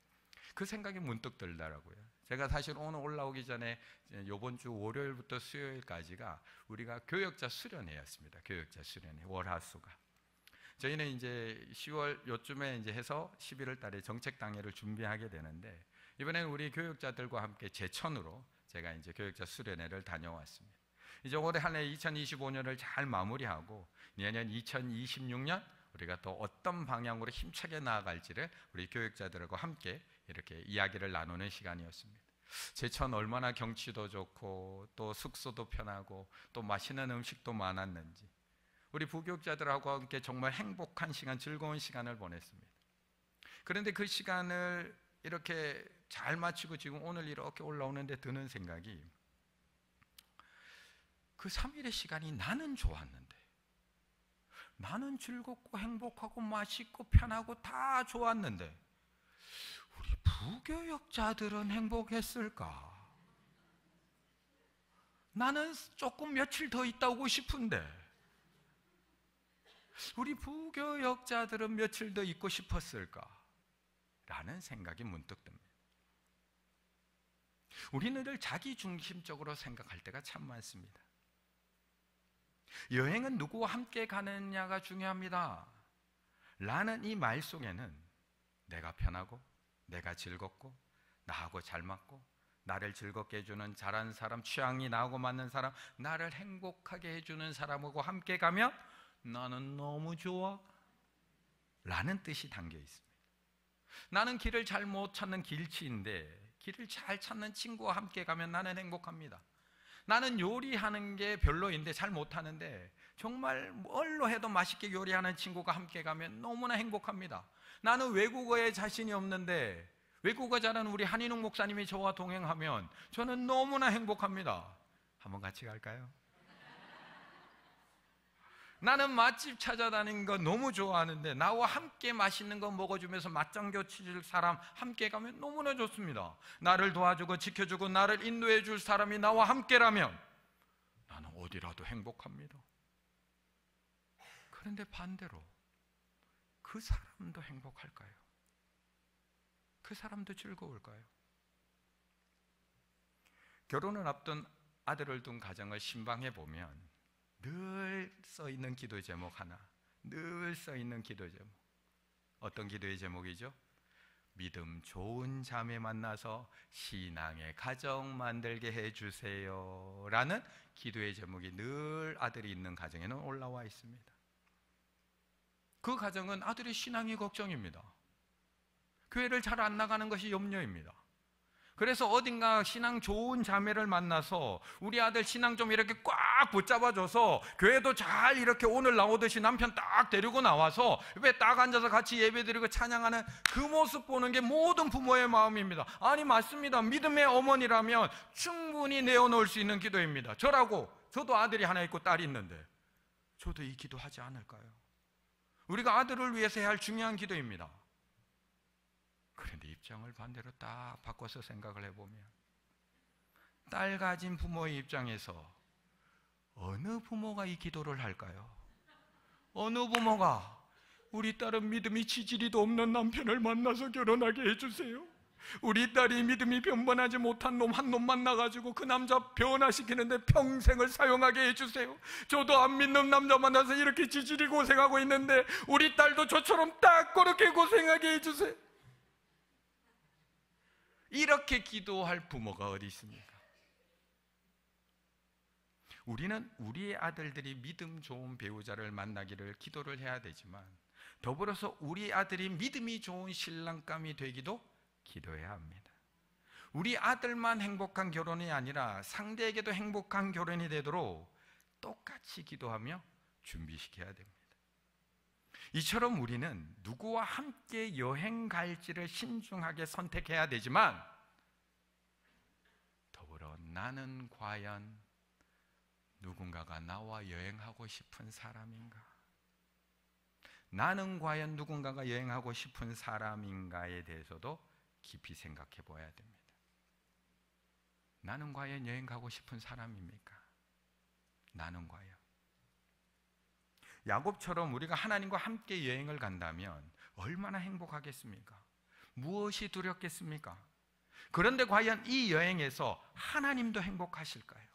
S1: 그 생각이 문득 들더라고요. 제가 사실 오늘 올라오기 전에 이번 주 월요일부터 수요일까지가 우리가 교역자 수련회였습니다. 교역자 수련회, 월화수가. 저희는 이제 10월 요쯤에 이제 해서 11월 달에 정책 당회를 준비하게 되는데, 이번에는 우리 교역자들과 함께 제천으로 제가 이제 교역자 수련회를 다녀왔습니다. 이제 올해 한 해 2025년을 잘 마무리하고 내년 2026년 우리가 또 어떤 방향으로 힘차게 나아갈지를 우리 교역자들과 함께 이렇게 이야기를 나누는 시간이었습니다. 제천 얼마나 경치도 좋고 또 숙소도 편하고 또 맛있는 음식도 많았는지, 우리 부교육자들하고 함께 정말 행복한 시간, 즐거운 시간을 보냈습니다. 그런데 그 시간을 이렇게 잘 마치고 지금 오늘 이렇게 올라오는데 드는 생각이, 그 3일의 시간이 나는 좋았는데, 나는 즐겁고 행복하고 맛있고 편하고 다 좋았는데 우리 부교역자들은 행복했을까? 나는 조금 며칠 더 있다 오고 싶은데 우리 부교역자들은 며칠 더 있고 싶었을까? 라는 생각이 문득 듭니다. 우리는 늘 자기중심적으로 생각할 때가 참 많습니다. 여행은 누구와 함께 가느냐가 중요합니다 라는 이 말 속에는 내가 편하고 내가 즐겁고 나하고 잘 맞고 나를 즐겁게 해주는 잘하는 사람, 취향이 나하고 맞는 사람, 나를 행복하게 해주는 사람하고 함께 가면 나는 너무 좋아 라는 뜻이 담겨 있습니다. 나는 길을 잘 못 찾는 길치인데 길을 잘 찾는 친구와 함께 가면 나는 행복합니다. 나는 요리하는 게 별로인데 잘 못하는데 정말 뭘로 해도 맛있게 요리하는 친구가 함께 가면 너무나 행복합니다. 나는 외국어에 자신이 없는데 외국어 잘하는 우리 한인웅 목사님이 저와 동행하면 저는 너무나 행복합니다. 한번 같이 갈까요? 나는 맛집 찾아다니는 거 너무 좋아하는데 나와 함께 맛있는 거 먹어주면서 맞장구 치줄 사람 함께 가면 너무나 좋습니다. 나를 도와주고 지켜주고 나를 인도해 줄 사람이 나와 함께라면 나는 어디라도 행복합니다. 그런데 반대로 그 사람도 행복할까요? 그 사람도 즐거울까요? 결혼을 앞둔 아들을 둔 가정을 신방해 보면 늘 써있는 기도 제목 하나, 늘 써있는 기도 제목. 어떤 기도의 제목이죠? 믿음 좋은 자매 만나서 신앙의 가정 만들게 해주세요 라는 기도의 제목이 늘 아들이 있는 가정에는 올라와 있습니다. 그 가정은 아들의 신앙이 걱정입니다. 교회를 잘 안 나가는 것이 염려입니다. 그래서 어딘가 신앙 좋은 자매를 만나서 우리 아들 신앙 좀 이렇게 꽉 붙잡아줘서 교회도 잘 이렇게 오늘 나오듯이 남편 딱 데리고 나와서 옆에 딱 앉아서 같이 예배드리고 찬양하는 그 모습 보는 게 모든 부모의 마음입니다. 아니 맞습니다. 믿음의 어머니라면 충분히 내어놓을 수 있는 기도입니다. 저도 아들이 하나 있고 딸이 있는데 저도 이 기도 하지 않을까요? 우리가 아들을 위해서 해야 할 중요한 기도입니다. 그런데 입장을 반대로 딱 바꿔서 생각을 해보면 딸 가진 부모의 입장에서 어느 부모가 이 기도를 할까요? 어느 부모가 우리 딸은 믿음이 지지리도 없는 남편을 만나서 결혼하게 해주세요. 우리 딸이 믿음이 변변하지 못한 놈 한 놈 만나가지고 그 남자 변화시키는데 평생을 사용하게 해주세요. 저도 안 믿는 남자 만나서 이렇게 지지리 고생하고 있는데 우리 딸도 저처럼 딱 그렇게 고생하게 해주세요. 이렇게 기도할 부모가 어디 있습니까? 우리는 우리의 아들들이 믿음 좋은 배우자를 만나기를 기도를 해야 되지만 더불어서 우리 아들이 믿음이 좋은 신랑감이 되기도 기도해야 합니다. 우리 아들만 행복한 결혼이 아니라 상대에게도 행복한 결혼이 되도록 똑같이 기도하며 준비시켜야 됩니다. 이처럼 우리는 누구와 함께 여행 갈지를 신중하게 선택해야 되지만 더불어 나는 과연 누군가가 나와 여행하고 싶은 사람인가? 나는 과연 누군가가 여행하고 싶은 사람인가에 대해서도 깊이 생각해 보아야 됩니다. 나는 과연 여행 가고 싶은 사람입니까? 나는 과연 야곱처럼 우리가 하나님과 함께 여행을 간다면 얼마나 행복하겠습니까? 무엇이 두렵겠습니까? 그런데 과연 이 여행에서 하나님도 행복하실까요?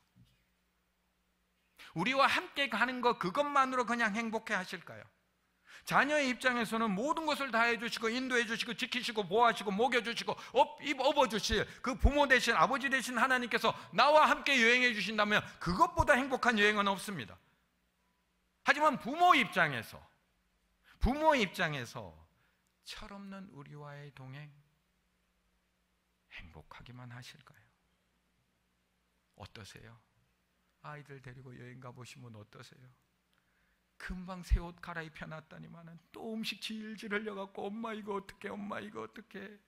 S1: 우리와 함께 가는 것 그것만으로 그냥 행복해 하실까요? 자녀의 입장에서는 모든 것을 다 해주시고 인도해 주시고 지키시고 보호하시고 먹여주시고 업어주실 그 부모 대신 아버지 대신 하나님께서 나와 함께 여행해 주신다면 그것보다 행복한 여행은 없습니다. 하지만 부모 입장에서 철없는 우리와의 동행 행복하기만 하실까요? 어떠세요? 아이들 데리고 여행 가보시면 어떠세요? 금방 새 옷 갈아입혀 놨더니만은 또 음식 질질 흘려갖고 엄마 이거 어떡해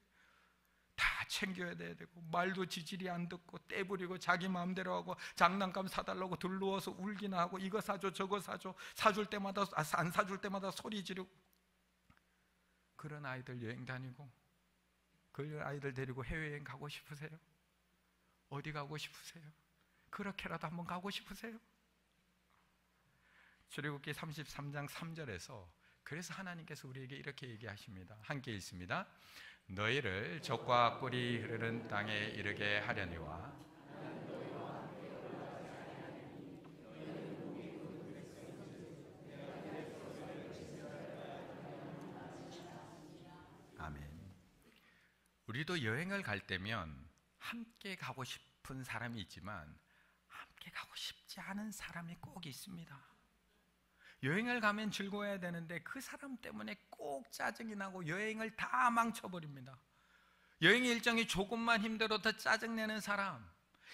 S1: 다 챙겨야 되고 말도 지질이 안 듣고 떼부리고 자기 마음대로 하고 장난감 사달라고 들누워서 울기나 하고 이거 사줘 저거 사줘 사줄 때마다 안 사줄 때마다 소리 지르고 그런 아이들 여행 다니고 그 아이들 데리고 해외여행 가고 싶으세요? 어디 가고 싶으세요? 그렇게라도 한번 가고 싶으세요? 출애굽기 33장 3절에서 그래서 하나님께서 우리에게 이렇게 얘기하십니다. 함께 읽습니다. 너희를 젖과 꿀이 흐르는 땅에 이르게 하려니와 아멘. 우리도 여행을 갈 때면 함께 가고 싶은 사람이 있지만 함께 가고 싶지 않은 사람이 꼭 있습니다. 여행을 가면 즐거워야 되는데 그 사람 때문에 꼭 짜증이 나고 여행을 다 망쳐버립니다. 여행 일정이 조금만 힘들어도 짜증내는 사람,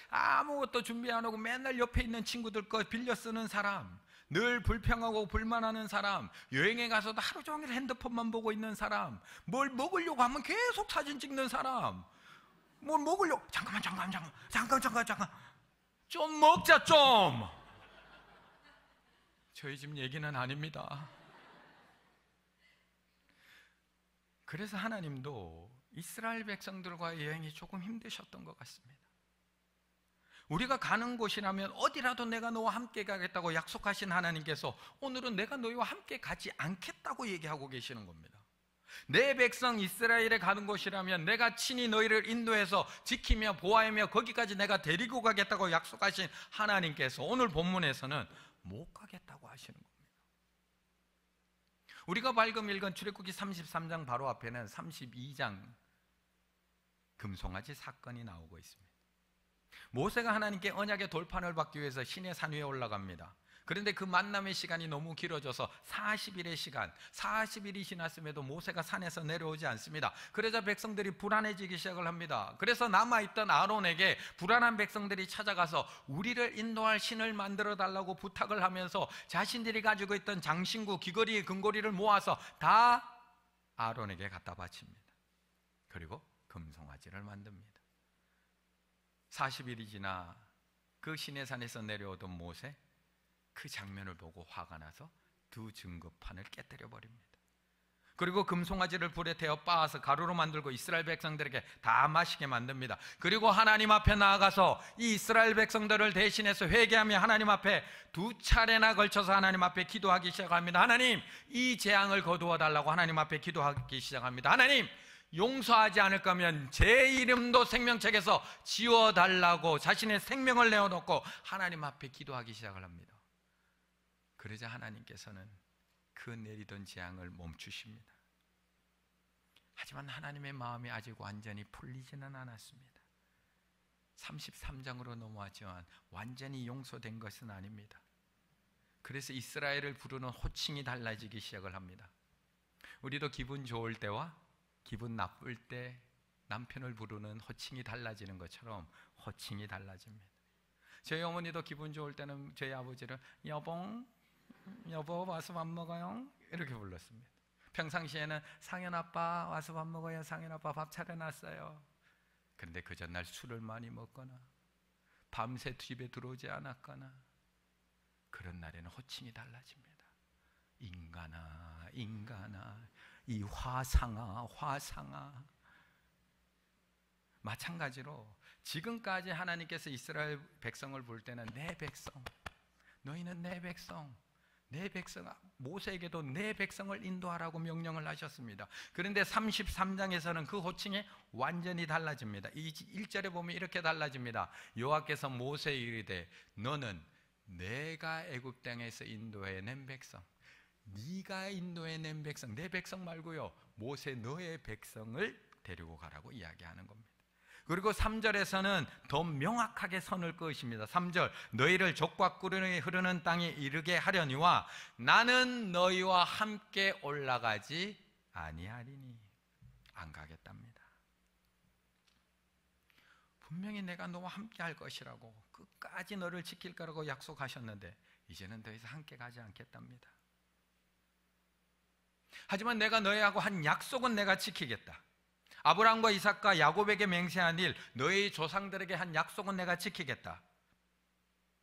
S1: 아무것도 준비 안 하고 맨날 옆에 있는 친구들 거 빌려 쓰는 사람, 늘 불평하고 불만하는 사람, 여행에 가서도 하루 종일 핸드폰만 보고 있는 사람, 뭘 먹으려고 하면 계속 사진 찍는 사람, 뭘 먹으려고 잠깐 좀 먹자 좀. 저희 집 얘기는 아닙니다. 그래서 하나님도 이스라엘 백성들과의 여행이 조금 힘드셨던 것 같습니다. 우리가 가는 곳이라면 어디라도 내가 너와 함께 가겠다고 약속하신 하나님께서 오늘은 내가 너희와 함께 가지 않겠다고 얘기하고 계시는 겁니다. 내 백성 이스라엘에 가는 곳이라면 내가 친히 너희를 인도해서 지키며 보호하며 거기까지 내가 데리고 가겠다고 약속하신 하나님께서 오늘 본문에서는 못 가겠다고 하시는 겁니다. 우리가 방금 읽은 출애굽기 33장 바로 앞에는 32장 금송아지 사건이 나오고 있습니다. 모세가 하나님께 언약의 돌판을 받기 위해서 신의 산 위에 올라갑니다. 그런데 그 만남의 시간이 너무 길어져서 40일의 시간, 40일이 지났음에도 모세가 산에서 내려오지 않습니다. 그러자 백성들이 불안해지기 시작을 합니다. 그래서 남아있던 아론에게 불안한 백성들이 찾아가서 우리를 인도할 신을 만들어 달라고 부탁을 하면서 자신들이 가지고 있던 장신구, 귀걸이, 금고리를 모아서 다 아론에게 갖다 바칩니다. 그리고 금송아지를 만듭니다. 40일이 지나 그 시내산에서 내려오던 모세, 그 장면을 보고 화가 나서 두 증거판을 깨뜨려 버립니다. 그리고 금송아지를 불에 태워 빻아서 가루로 만들고 이스라엘 백성들에게 다 마시게 만듭니다. 그리고 하나님 앞에 나아가서 이 이스라엘 백성들을 대신해서 회개하며 하나님 앞에 두 차례나 걸쳐서 하나님 앞에 기도하기 시작합니다. 하나님, 이 재앙을 거두어 달라고 하나님 앞에 기도하기 시작합니다. 하나님, 용서하지 않을 거면 제 이름도 생명책에서 지워달라고 자신의 생명을 내어놓고 하나님 앞에 기도하기 시작을 합니다. 그러자 하나님께서는 그 내리던 재앙을 멈추십니다. 하지만 하나님의 마음이 아직 완전히 풀리지는 않았습니다. 33장으로 넘어왔지만 완전히 용서된 것은 아닙니다. 그래서 이스라엘을 부르는 호칭이 달라지기 시작을 합니다. 우리도 기분 좋을 때와 기분 나쁠 때 남편을 부르는 호칭이 달라지는 것처럼 호칭이 달라집니다. 저희 어머니도 기분 좋을 때는 저희 아버지를 여보 와서 밥 먹어요 이렇게 불렀습니다. 평상시에는 상현 아빠 와서 밥 먹어요, 상현 아빠 밥 차려놨어요. 그런데 그 전날 술을 많이 먹거나 밤새 집에 들어오지 않았거나 그런 날에는 호칭이 달라집니다. 인간아, 인간아, 이 화상아, 화상아. 마찬가지로 지금까지 하나님께서 이스라엘 백성을 볼 때는 내 백성, 너희는 내 백성, 내 백성, 모세에게도 내 백성을 인도하라고 명령을 하셨습니다. 그런데 33장에서는 그 호칭이 완전히 달라집니다. 이 1절에 보면 이렇게 달라집니다. 여호와께서 모세에 이르되 너는 내가 애굽 땅에서 인도해낸 백성, 네가 인도해낸 백성, 내 백성 말고요, 모세 너의 백성을 데리고 가라고 이야기하는 겁니다. 그리고 3절에서는 더 명확하게 선을 그으십니다. 3절, 너희를 족과 꿀이 흐르는 땅에 이르게 하려니와 나는 너희와 함께 올라가지 아니하리니. 안 가겠답니다. 분명히 내가 너와 함께 할 것이라고, 끝까지 너를 지킬 거라고 약속하셨는데 이제는 더 이상 함께 가지 않겠답니다. 하지만 내가 너희하고 한 약속은 내가 지키겠다. 아브라함과 이삭과 야곱에게 맹세한 일, 너희 조상들에게 한 약속은 내가 지키겠다.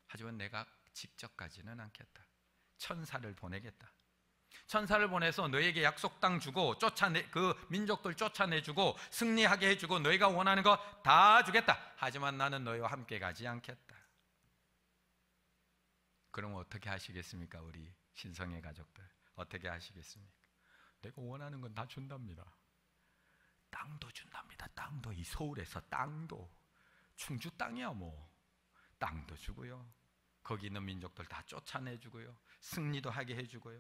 S1: 하지만 내가 직접 가지는 않겠다. 천사를 보내겠다. 천사를 보내서 너희에게 약속 땅 주고 그 민족들 쫓아내주고 승리하게 해주고 너희가 원하는 거 다 주겠다. 하지만 나는 너희와 함께 가지 않겠다. 그럼 어떻게 하시겠습니까? 우리 신성의 가족들 어떻게 하시겠습니까? 내가 원하는 건 다 준답니다. 땅도 준답니다. 땅도, 이 서울에서 땅도, 충주 땅이야 뭐, 땅도 주고요, 거기 있는 민족들 다 쫓아내주고요, 승리도 하게 해주고요.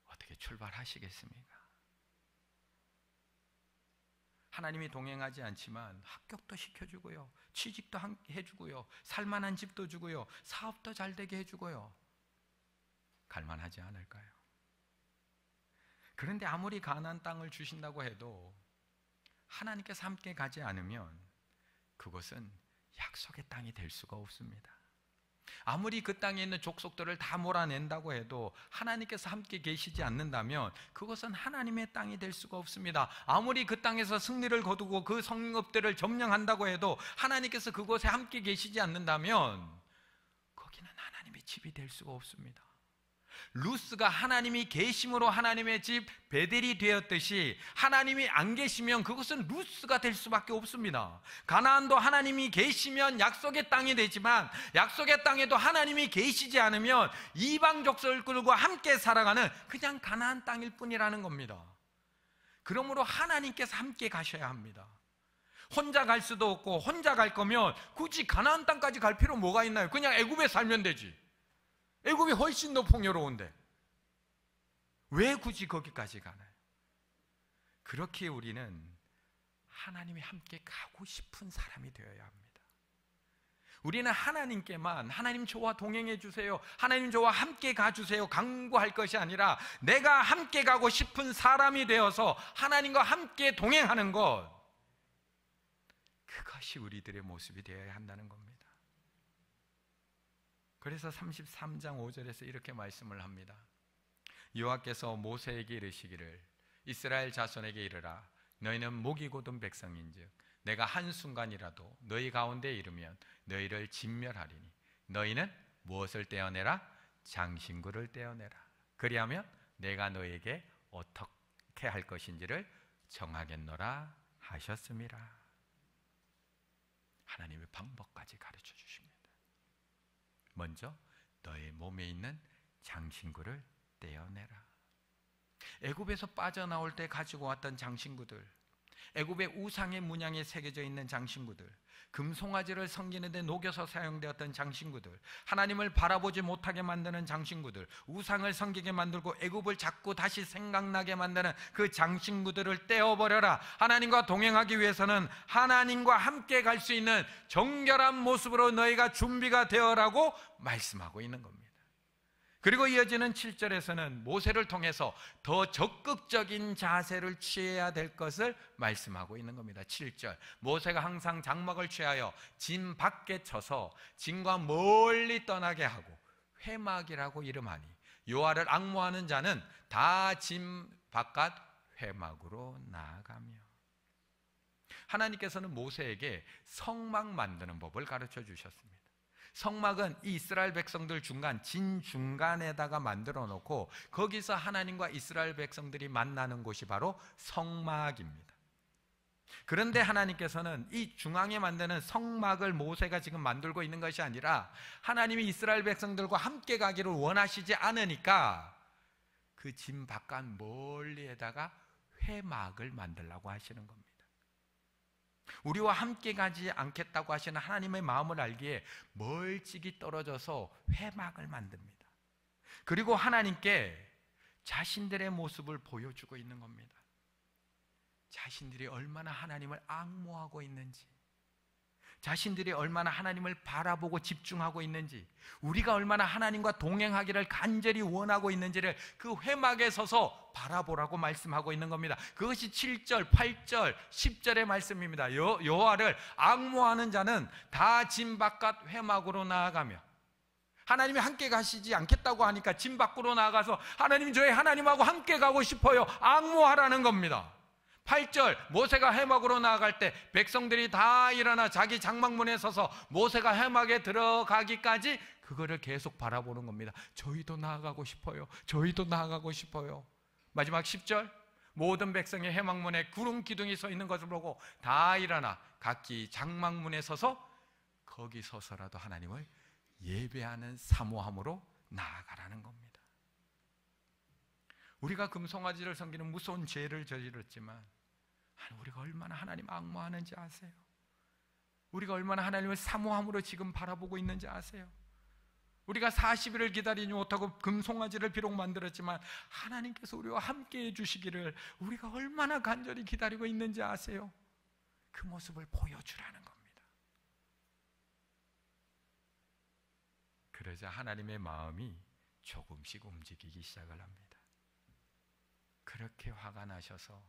S1: 어떻게 출발하시겠습니까? 하나님이 동행하지 않지만 합격도 시켜주고요, 취직도 해주고요, 살만한 집도 주고요, 사업도 잘 되게 해주고요. 갈만하지 않을까요? 그런데 아무리 가나안 땅을 주신다고 해도 하나님께서 함께 가지 않으면 그것은 약속의 땅이 될 수가 없습니다. 아무리 그 땅에 있는 족속들을 다 몰아낸다고 해도 하나님께서 함께 계시지 않는다면 그것은 하나님의 땅이 될 수가 없습니다. 아무리 그 땅에서 승리를 거두고 그 성읍들을 점령한다고 해도 하나님께서 그곳에 함께 계시지 않는다면 거기는 하나님의 집이 될 수가 없습니다. 루스가 하나님이 계심으로 하나님의 집 베델이 되었듯이 하나님이 안 계시면 그것은 루스가 될 수밖에 없습니다. 가나안도 하나님이 계시면 약속의 땅이 되지만 약속의 땅에도 하나님이 계시지 않으면 이방 족속을 끌고 함께 살아가는 그냥 가나안 땅일 뿐이라는 겁니다.
S2: 그러므로 하나님께서 함께 가셔야 합니다. 혼자 갈 수도 없고, 혼자 갈 거면 굳이 가나안 땅까지 갈 필요 뭐가 있나요? 그냥 애굽에 살면 되지. 애굽이 훨씬 더 풍요로운데 왜 굳이 거기까지 가나요? 그렇게 우리는 하나님이 함께 가고 싶은 사람이 되어야 합니다. 우리는 하나님께만, 하나님 저와 동행해 주세요, 하나님 저와 함께 가주세요 강구할 것이 아니라 내가 함께 가고 싶은 사람이 되어서 하나님과 함께 동행하는 것, 그것이 우리들의 모습이 되어야 한다는 겁니다. 그래서 33장 5절에서 이렇게 말씀을 합니다. 여호와께서 모세에게 이르시기를 이스라엘 자손에게 이르라. 너희는 목이 곧은 백성인즉 내가 한순간이라도 너희 가운데 이르면 너희를 진멸하리니 너희는 무엇을 떼어내라? 장신구를 떼어내라. 그리하면 내가 너희에게 어떻게 할 것인지를 정하겠노라 하셨음이라. 하나님의 방법까지 가르쳐 주십니다. 먼저 너희 몸에 있는 장신구를 떼어내라. 애굽에서 빠져나올 때 가지고 왔던 장신구들, 애굽의 우상의 문양에 새겨져 있는 장신구들, 금송아지를 섬기는 데 녹여서 사용되었던 장신구들, 하나님을 바라보지 못하게 만드는 장신구들, 우상을 섬기게 만들고 애굽을 자꾸 다시 생각나게 만드는 그 장신구들을 떼어버려라. 하나님과 동행하기 위해서는 하나님과 함께 갈 수 있는 정결한 모습으로 너희가 준비가 되어라고 말씀하고 있는 겁니다. 그리고 이어지는 7절에서는 모세를 통해서 더 적극적인 자세를 취해야 될 것을 말씀하고 있는 겁니다. 7절, 모세가 항상 장막을 취하여 진 밖에 쳐서 진과 멀리 떠나게 하고 회막이라고 이름하니 여호와를 앙모하는 자는 다 진 바깥 회막으로 나아가며. 하나님께서는 모세에게 성막 만드는 법을 가르쳐 주셨습니다. 성막은 이 이스라엘 백성들 중간, 진 중간에다가 만들어 놓고 거기서 하나님과 이스라엘 백성들이 만나는 곳이 바로 성막입니다. 그런데 하나님께서는 이 중앙에 만드는 성막을 모세가 지금 만들고 있는 것이 아니라 하나님이 이스라엘 백성들과 함께 가기를 원하시지 않으니까 그 진 바깥 멀리에다가 회막을 만들라고 하시는 겁니다. 우리와 함께 가지 않겠다고 하시는 하나님의 마음을 알기에 멀찍이 떨어져서 회막을 만듭니다. 그리고 하나님께 자신들의 모습을 보여주고 있는 겁니다. 자신들이 얼마나 하나님을 앙모하고 있는지, 자신들이 얼마나 하나님을 바라보고 집중하고 있는지, 우리가 얼마나 하나님과 동행하기를 간절히 원하고 있는지를 그 회막에 서서 바라보라고 말씀하고 있는 겁니다. 그것이 7절, 8절, 10절의 말씀입니다. 여호와를 앙모하는 자는 다 진 바깥 회막으로 나아가며, 하나님이 함께 가시지 않겠다고 하니까 진 밖으로 나아가서 하나님, 저희 하나님하고 함께 가고 싶어요, 앙모하라는 겁니다. 8절, 모세가 회막으로 나아갈 때 백성들이 다 일어나 자기 장막문에 서서 모세가 회막에 들어가기까지 그거를 계속 바라보는 겁니다. 저희도 나아가고 싶어요, 저희도 나아가고 싶어요. 마지막 10절, 모든 백성이 회막문에 구름 기둥이 서 있는 것을 보고 다 일어나 각기 장막문에 서서 거기 서서라도 하나님을 예배하는 사모함으로 나아가라는 겁니다. 우리가 금송아지를 섬기는 무서운 죄를 저질렀지만 우리가 얼마나 하나님 앙모하는지 아세요? 우리가 얼마나 하나님을 사모함으로 지금 바라보고 있는지 아세요? 우리가 40일을 기다리지 못하고 금송아지를 비록 만들었지만 하나님께서 우리와 함께 해주시기를 우리가 얼마나 간절히 기다리고 있는지 아세요? 그 모습을 보여주라는 겁니다. 그러자 하나님의 마음이 조금씩 움직이기 시작을 합니다. 그렇게 화가 나셔서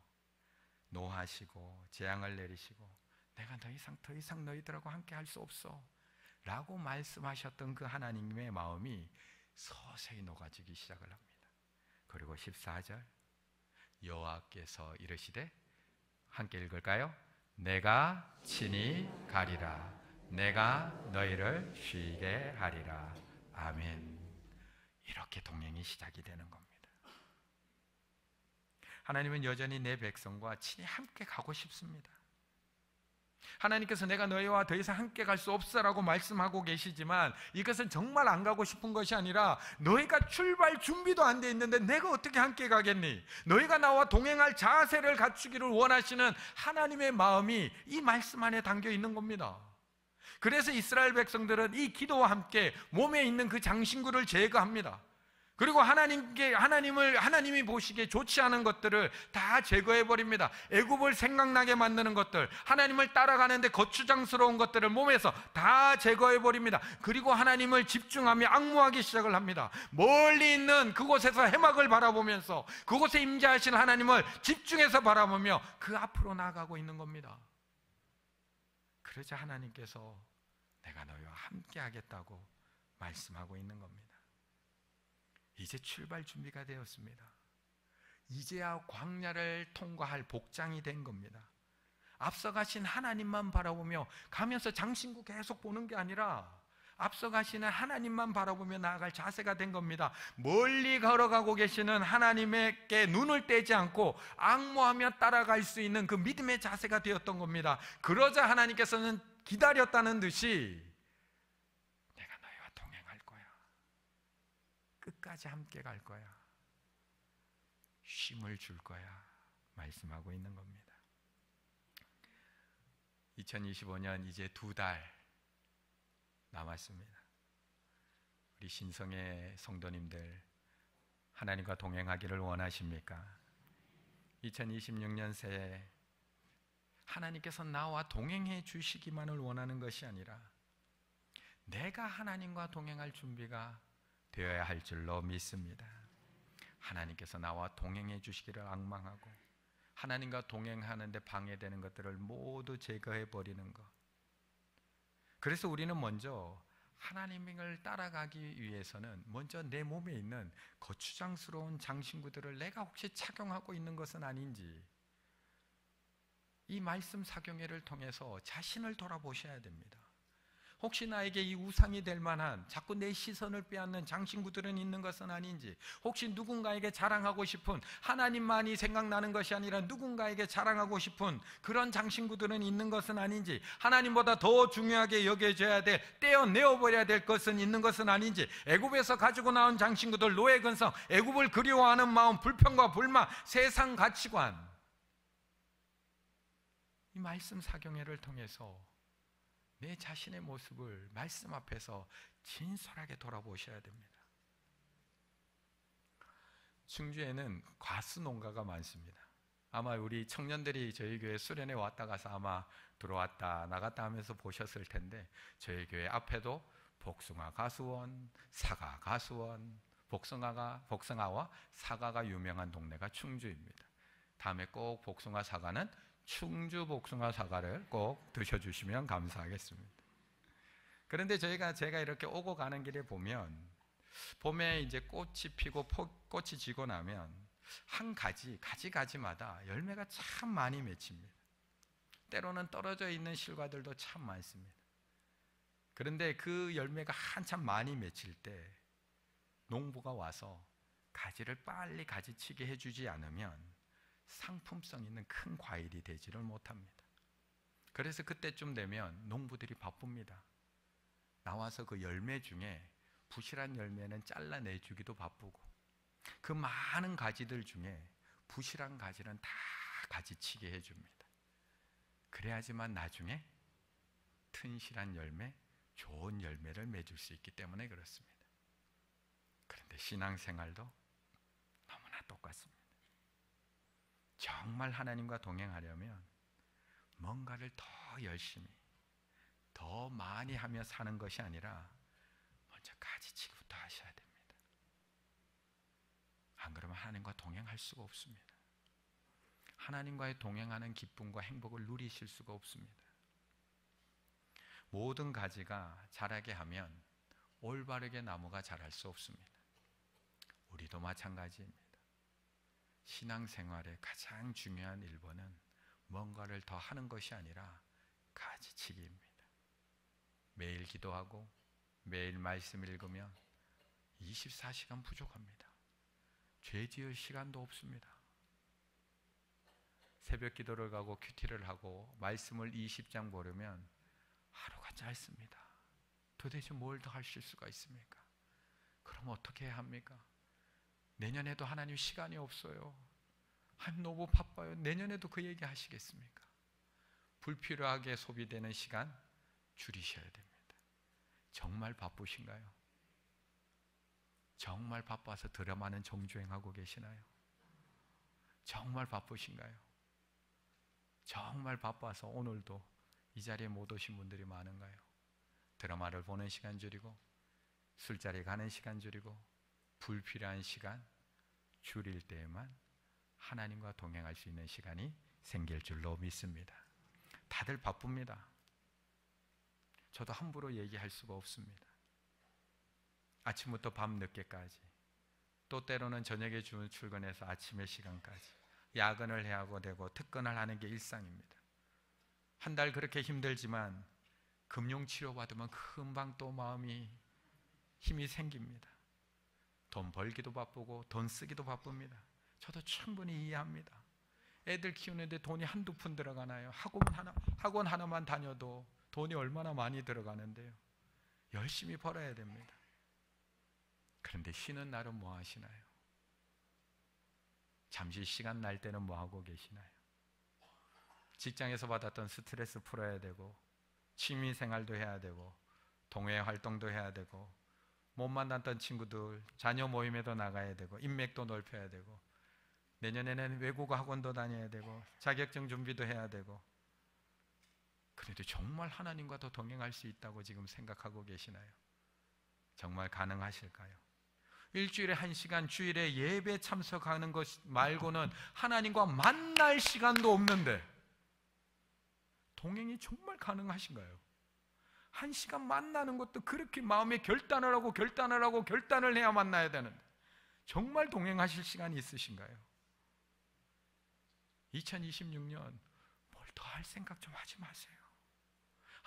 S2: 노하시고 재앙을 내리시고 내가 더 이상 너희들하고 함께 할 수 없어 라고 말씀하셨던 그 하나님의 마음이 서서히 녹아지기 시작을 합니다. 그리고 14절, 여호와께서 이르시되, 함께 읽을까요? 내가 친히 가리라. 내가 너희를 쉬게 하리라. 아멘. 이렇게 동행이 시작이 되는 겁니다. 하나님은 여전히 내 백성과 친히 함께 가고 싶습니다. 하나님께서 내가 너희와 더 이상 함께 갈 수 없어라고 말씀하고 계시지만 이것은 정말 안 가고 싶은 것이 아니라 너희가 출발 준비도 안 돼 있는데 내가 어떻게 함께 가겠니? 너희가 나와 동행할 자세를 갖추기를 원하시는 하나님의 마음이 이 말씀 안에 담겨 있는 겁니다. 그래서 이스라엘 백성들은 이 기도와 함께 몸에 있는 그 장신구를 제거합니다. 그리고 하나님이 보시기에 좋지 않은 것들을 다 제거해 버립니다. 애굽을 생각나게 만드는 것들, 하나님을 따라가는데 거추장스러운 것들을 몸에서 다 제거해 버립니다. 그리고 하나님을 집중하며 앙모하기 시작을 합니다. 멀리 있는 그곳에서 해막을 바라보면서 그곳에 임재하신 하나님을 집중해서 바라보며 그 앞으로 나아가고 있는 겁니다. 그러자 하나님께서 내가 너희와 함께 하겠다고 말씀하고 있는 겁니다. 이제 출발 준비가 되었습니다. 이제야 광야를 통과할 복장이 된 겁니다. 앞서가신 하나님만 바라보며 가면서 장신구 계속 보는 게 아니라 앞서가시는 하나님만 바라보며 나아갈 자세가 된 겁니다. 멀리 걸어가고 계시는 하나님께 눈을 떼지 않고 앙모하며 따라갈 수 있는 그 믿음의 자세가 되었던 겁니다. 그러자 하나님께서는 기다렸다는 듯이 내가 너희와 동행할 거야. 끝까지 함께 갈 거야. 쉼을 줄 거야. 말씀하고 있는 겁니다. 2025년 이제 2달 남았습니다. 우리 신성의 성도님들 하나님과 동행하기를 원하십니까? 2026년 새해 하나님께서 나와 동행해 주시기만을 원하는 것이 아니라 내가 하나님과 동행할 준비가 되어야 할 줄로 믿습니다. 하나님께서 나와 동행해 주시기를 앙망하고 하나님과 동행하는데 방해되는 것들을 모두 제거해 버리는 것. 그래서 우리는 먼저 하나님을 따라가기 위해서는 먼저 내 몸에 있는 거추장스러운 장신구들을 내가 혹시 착용하고 있는 것은 아닌지 이 말씀 사경회를 통해서 자신을 돌아보셔야 됩니다. 혹시 나에게 이 우상이 될 만한 자꾸 내 시선을 빼앗는 장신구들은 있는 것은 아닌지, 혹시 누군가에게 자랑하고 싶은 하나님만이 생각나는 것이 아니라 누군가에게 자랑하고 싶은 그런 장신구들은 있는 것은 아닌지, 하나님보다 더 중요하게 여겨져야 될, 떼어내어버려야 될 것은 있는 것은 아닌지, 애굽에서 가지고 나온 장신구들, 노예 근성, 애굽을 그리워하는 마음, 불평과 불만, 세상 가치관, 이 말씀 사경회를 통해서 내 자신의 모습을 말씀 앞에서 진솔하게 돌아보셔야 됩니다. 충주에는 과수 농가가 많습니다. 아마 우리 청년들이 저희 교회 수련회 왔다 가서 아마 들어왔다 나갔다 하면서 보셨을 텐데, 저희 교회 앞에도 복숭아 가수원, 사과 가수원, 복숭아와 사과가 유명한 동네가 충주입니다. 다음에 꼭 복숭아 사과는 충주 복숭아 사과를 꼭 드셔주시면 감사하겠습니다. 그런데 제가 이렇게 오고 가는 길에 보면, 봄에 이제 꽃이 피고 꽃이 지고 나면 한 가지마다 열매가 참 많이 맺힙니다. 때로는 떨어져 있는 실과들도 참 많습니다. 그런데 그 열매가 한참 많이 맺힐 때 농부가 와서 가지를 빨리 가지치게 해주지 않으면 상품성 있는 큰 과일이 되지를 못합니다. 그래서 그때쯤 되면 농부들이 바쁩니다. 나와서 그 열매 중에 부실한 열매는 잘라내주기도 바쁘고, 그 많은 가지들 중에 부실한 가지는 다 가지치게 해줍니다. 그래야지만 나중에 튼실한 열매, 좋은 열매를 맺을 수 있기 때문에 그렇습니다. 그런데 신앙생활도 너무나 똑같습니다. 정말 하나님과 동행하려면 뭔가를 더 열심히, 더 많이 하며 사는 것이 아니라 먼저 가지치기부터 하셔야 됩니다. 안 그러면 하나님과 동행할 수가 없습니다. 하나님과의 동행하는 기쁨과 행복을 누리실 수가 없습니다. 모든 가지가 자라게 하면 올바르게 나무가 자랄 수 없습니다. 우리도 마찬가지입니다. 신앙생활의 가장 중요한 1번은 뭔가를 더 하는 것이 아니라 가지치기입니다. 매일 기도하고 매일 말씀 읽으면 24시간 부족합니다. 죄 지을 시간도 없습니다. 새벽 기도를 가고 큐티를 하고 말씀을 20장 보려면 하루가 짧습니다. 도대체 뭘 더 하실 수가 있습니까? 그럼 어떻게 해야 합니까? 내년에도 하나님 시간이 없어요. 너무 바빠요. 내년에도 그 얘기 하시겠습니까? 불필요하게 소비되는 시간 줄이셔야 됩니다. 정말 바쁘신가요? 정말 바빠서 드라마는 정주행하고 계시나요? 정말 바쁘신가요? 정말 바빠서 오늘도 이 자리에 못 오신 분들이 많은가요? 드라마를 보는 시간 줄이고 술자리 가는 시간 줄이고 불필요한 시간 줄일 때에만 하나님과 동행할 수 있는 시간이 생길 줄로 믿습니다. 다들 바쁩니다. 저도 함부로 얘기할 수가 없습니다. 아침부터 밤 늦게까지, 또 때로는 저녁에 출근해서 아침의 시간까지 야근을 해야 하고 되고 특근을 하는 게 일상입니다. 한 달 그렇게 힘들지만 금융치료 받으면 금방 또 마음이 힘이 생깁니다. 돈 벌기도 바쁘고 돈 쓰기도 바쁩니다. 저도 충분히 이해합니다. 애들 키우는데 돈이 한두 푼 들어가나요? 학원 하나만 다녀도 돈이 얼마나 많이 들어가는데요. 열심히 벌어야 됩니다. 그런데 쉬는 날은 뭐 하시나요? 잠시 시간 날 때는 뭐 하고 계시나요? 직장에서 받았던 스트레스 풀어야 되고 취미 생활도 해야 되고 동호회 활동도 해야 되고 못 만났던 친구들 자녀 모임에도 나가야 되고 인맥도 넓혀야 되고 내년에는 외국어 학원도 다녀야 되고 자격증 준비도 해야 되고, 그런데 정말 하나님과 더 동행할 수 있다고 지금 생각하고 계시나요? 정말 가능하실까요? 일주일에 1시간 주일에 예배 참석하는 것 말고는 하나님과 만날 시간도 없는데 동행이 정말 가능하신가요? 1시간 만나는 것도 그렇게 마음에 결단을 하고 결단을 해야 만나야 되는데 정말 동행하실 시간이 있으신가요? 2026년 뭘 더 할 생각 좀 하지 마세요.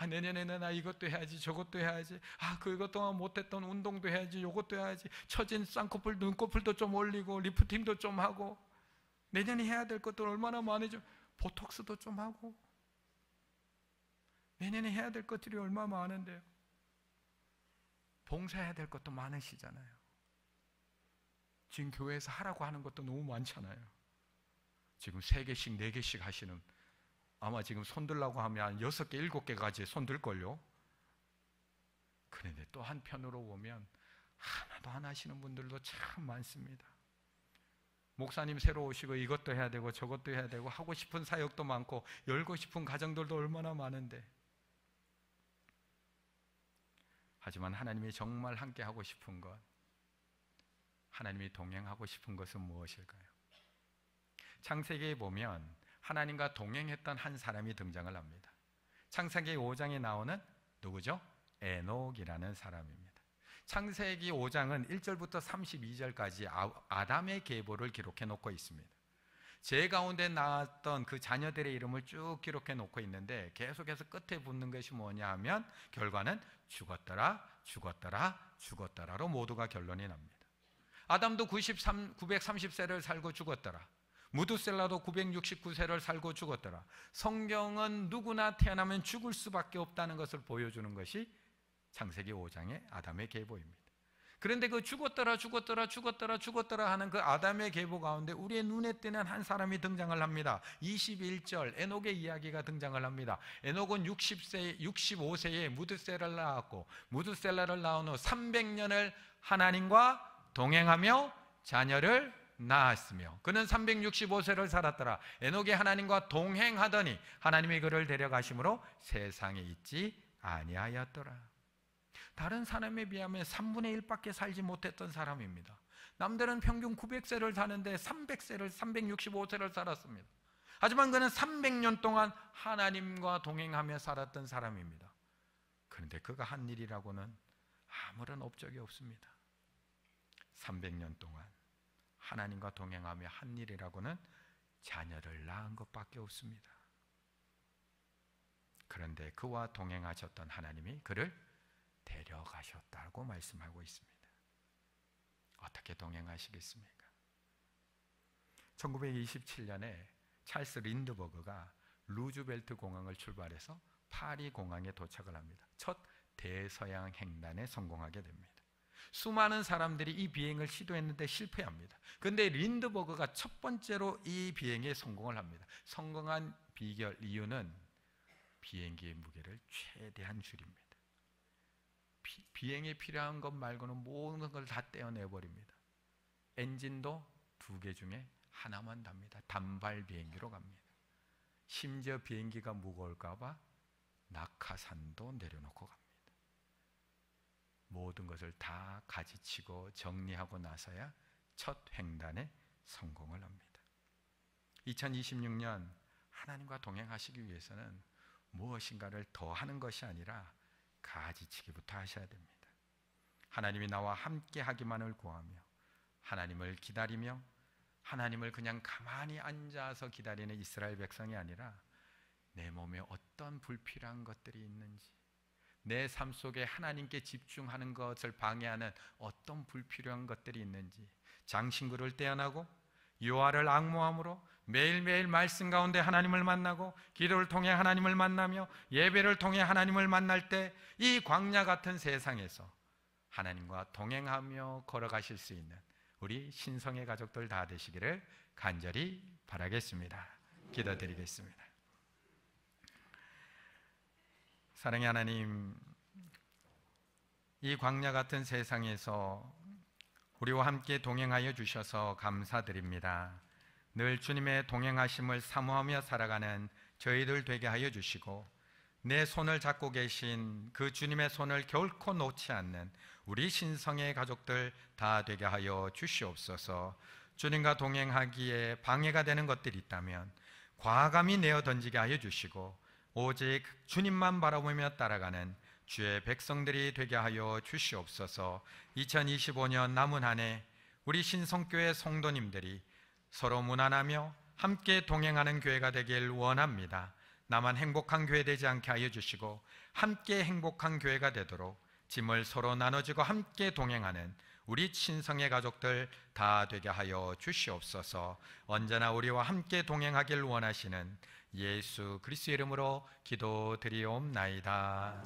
S2: 내년에는 나 이것도 해야지 저것도 해야지, 그것 동안 못했던 운동도 해야지 요것도 해야지, 처진 쌍꺼풀 눈꺼풀도 좀 올리고 리프팅도 좀 하고 내년에 해야 될 것도 얼마나 많으죠. 보톡스도 좀 하고 내년에 해야 될 것들이 얼마나 많은데요. 봉사해야 될 것도 많으시잖아요. 지금 교회에서 하라고 하는 것도 너무 많잖아요. 지금 3개씩 4개씩 하시는, 아마 지금 손들라고 하면 6개 7개까지 손들걸요. 그런데 또 한편으로 보면 하나도 안 하시는 분들도 참 많습니다. 목사님 새로 오시고 이것도 해야 되고 저것도 해야 되고 하고 싶은 사역도 많고 열고 싶은 가정들도 얼마나 많은데, 하지만 하나님이 정말 함께 하고 싶은 것, 하나님이 동행하고 싶은 것은 무엇일까요? 창세기에 보면 하나님과 동행했던 한 사람이 등장을 합니다. 창세기 5장에 나오는 누구죠? 에녹이라는 사람입니다. 창세기 5장은 1절부터 32절까지 아담의 계보를 기록해 놓고 있습니다. 제 가운데 나왔던 그 자녀들의 이름을 쭉 기록해 놓고 있는데 계속해서 끝에 붙는 것이 뭐냐 하면 결과는 죽었더라로 모두가 결론이 납니다. 아담도 930세를 살고 죽었더라. 무두셀라도 969세를 살고 죽었더라. 성경은 누구나 태어나면 죽을 수밖에 없다는 것을 보여주는 것이 창세기 5장의 아담의 계보입니다. 그런데 그 죽었더라 하는 그 아담의 계보 가운데 우리의 눈에 띄는 한 사람이 등장을 합니다. 21절 에녹의 이야기가 등장을 합니다. 에녹은 65세에 무드셀라를 낳았고 무드셀라를 낳은 후 300년을 하나님과 동행하며 자녀를 낳았으며 그는 365세를 살았더라. 에녹이 하나님과 동행하더니 하나님이 그를 데려가심으로 세상에 있지 아니하였더라. 다른 사람에 비하면 3분의 1밖에 살지 못했던 사람입니다. 남들은 평균 900세를 사는데 365세를 살았습니다. 하지만 그는 300년 동안 하나님과 동행하며 살았던 사람입니다. 그런데 그가 한 일이라고는 아무런 업적이 없습니다. 300년 동안 하나님과 동행하며 한 일이라고는 자녀를 낳은 것밖에 없습니다. 그런데 그와 동행하셨던 하나님이 그를 데려가셨다고 말씀하고 있습니다. 어떻게 동행하시겠습니까? 1927년에 찰스 린드버그가 루즈벨트 공항을 출발해서 파리 공항에 도착을 합니다. 첫 대서양 횡단에 성공하게 됩니다. 수많은 사람들이 이 비행을 시도했는데 실패합니다. 그런데 린드버그가 첫 번째로 이 비행에 성공을 합니다. 성공한 비결, 이유는 비행기의 무게를 최대한 줄입니다. 비행에 필요한 것 말고는 모든 걸 다 떼어내버립니다. 엔진도 2개 중에 하나만 답니다. 단발 비행기로 갑니다. 심지어 비행기가 무거울까 봐 낙하산도 내려놓고 갑니다. 모든 것을 다 가지치고 정리하고 나서야 첫 횡단에 성공을 합니다. 2026년 하나님과 동행하시기 위해서는 무엇인가를 더 하는 것이 아니라 가지치기부터 하셔야 됩니다. 하나님이 나와 함께 하기만을 구하며 하나님을 기다리며 하나님을 그냥 가만히 앉아서 기다리는 이스라엘 백성이 아니라 내 몸에 어떤 불필요한 것들이 있는지, 내 삶 속에 하나님께 집중하는 것을 방해하는 어떤 불필요한 것들이 있는지, 장신구를 떼어나고 요하를 앙모함으로 매일매일 말씀 가운데 하나님을 만나고 기도를 통해 하나님을 만나며 예배를 통해 하나님을 만날 때 이 광야 같은 세상에서 하나님과 동행하며 걸어가실 수 있는 우리 신성의 가족들 다 되시기를 간절히 바라겠습니다. 기도드리겠습니다. 사랑의 하나님, 이 광야 같은 세상에서 우리와 함께 동행하여 주셔서 감사드립니다. 늘 주님의 동행하심을 사모하며 살아가는 저희들 되게 하여 주시고 내 손을 잡고 계신 그 주님의 손을 결코 놓지 않는 우리 신성의 가족들 다 되게 하여 주시옵소서. 주님과 동행하기에 방해가 되는 것들이 있다면 과감히 내어 던지게 하여 주시고 오직 주님만 바라보며 따라가는 주의 백성들이 되게 하여 주시옵소서. 2025년 남은 한 해 우리 신성교회 성도님들이 서로 무난하며 함께 동행하는 교회가 되길 원합니다. 나만 행복한 교회 되지 않게 하여 주시고 함께 행복한 교회가 되도록 짐을 서로 나눠지고 함께 동행하는 우리 친성의 가족들 다 되게 하여 주시옵소서. 언제나 우리와 함께 동행하길 원하시는 예수 그리스도의 이름으로 기도드리옵나이다.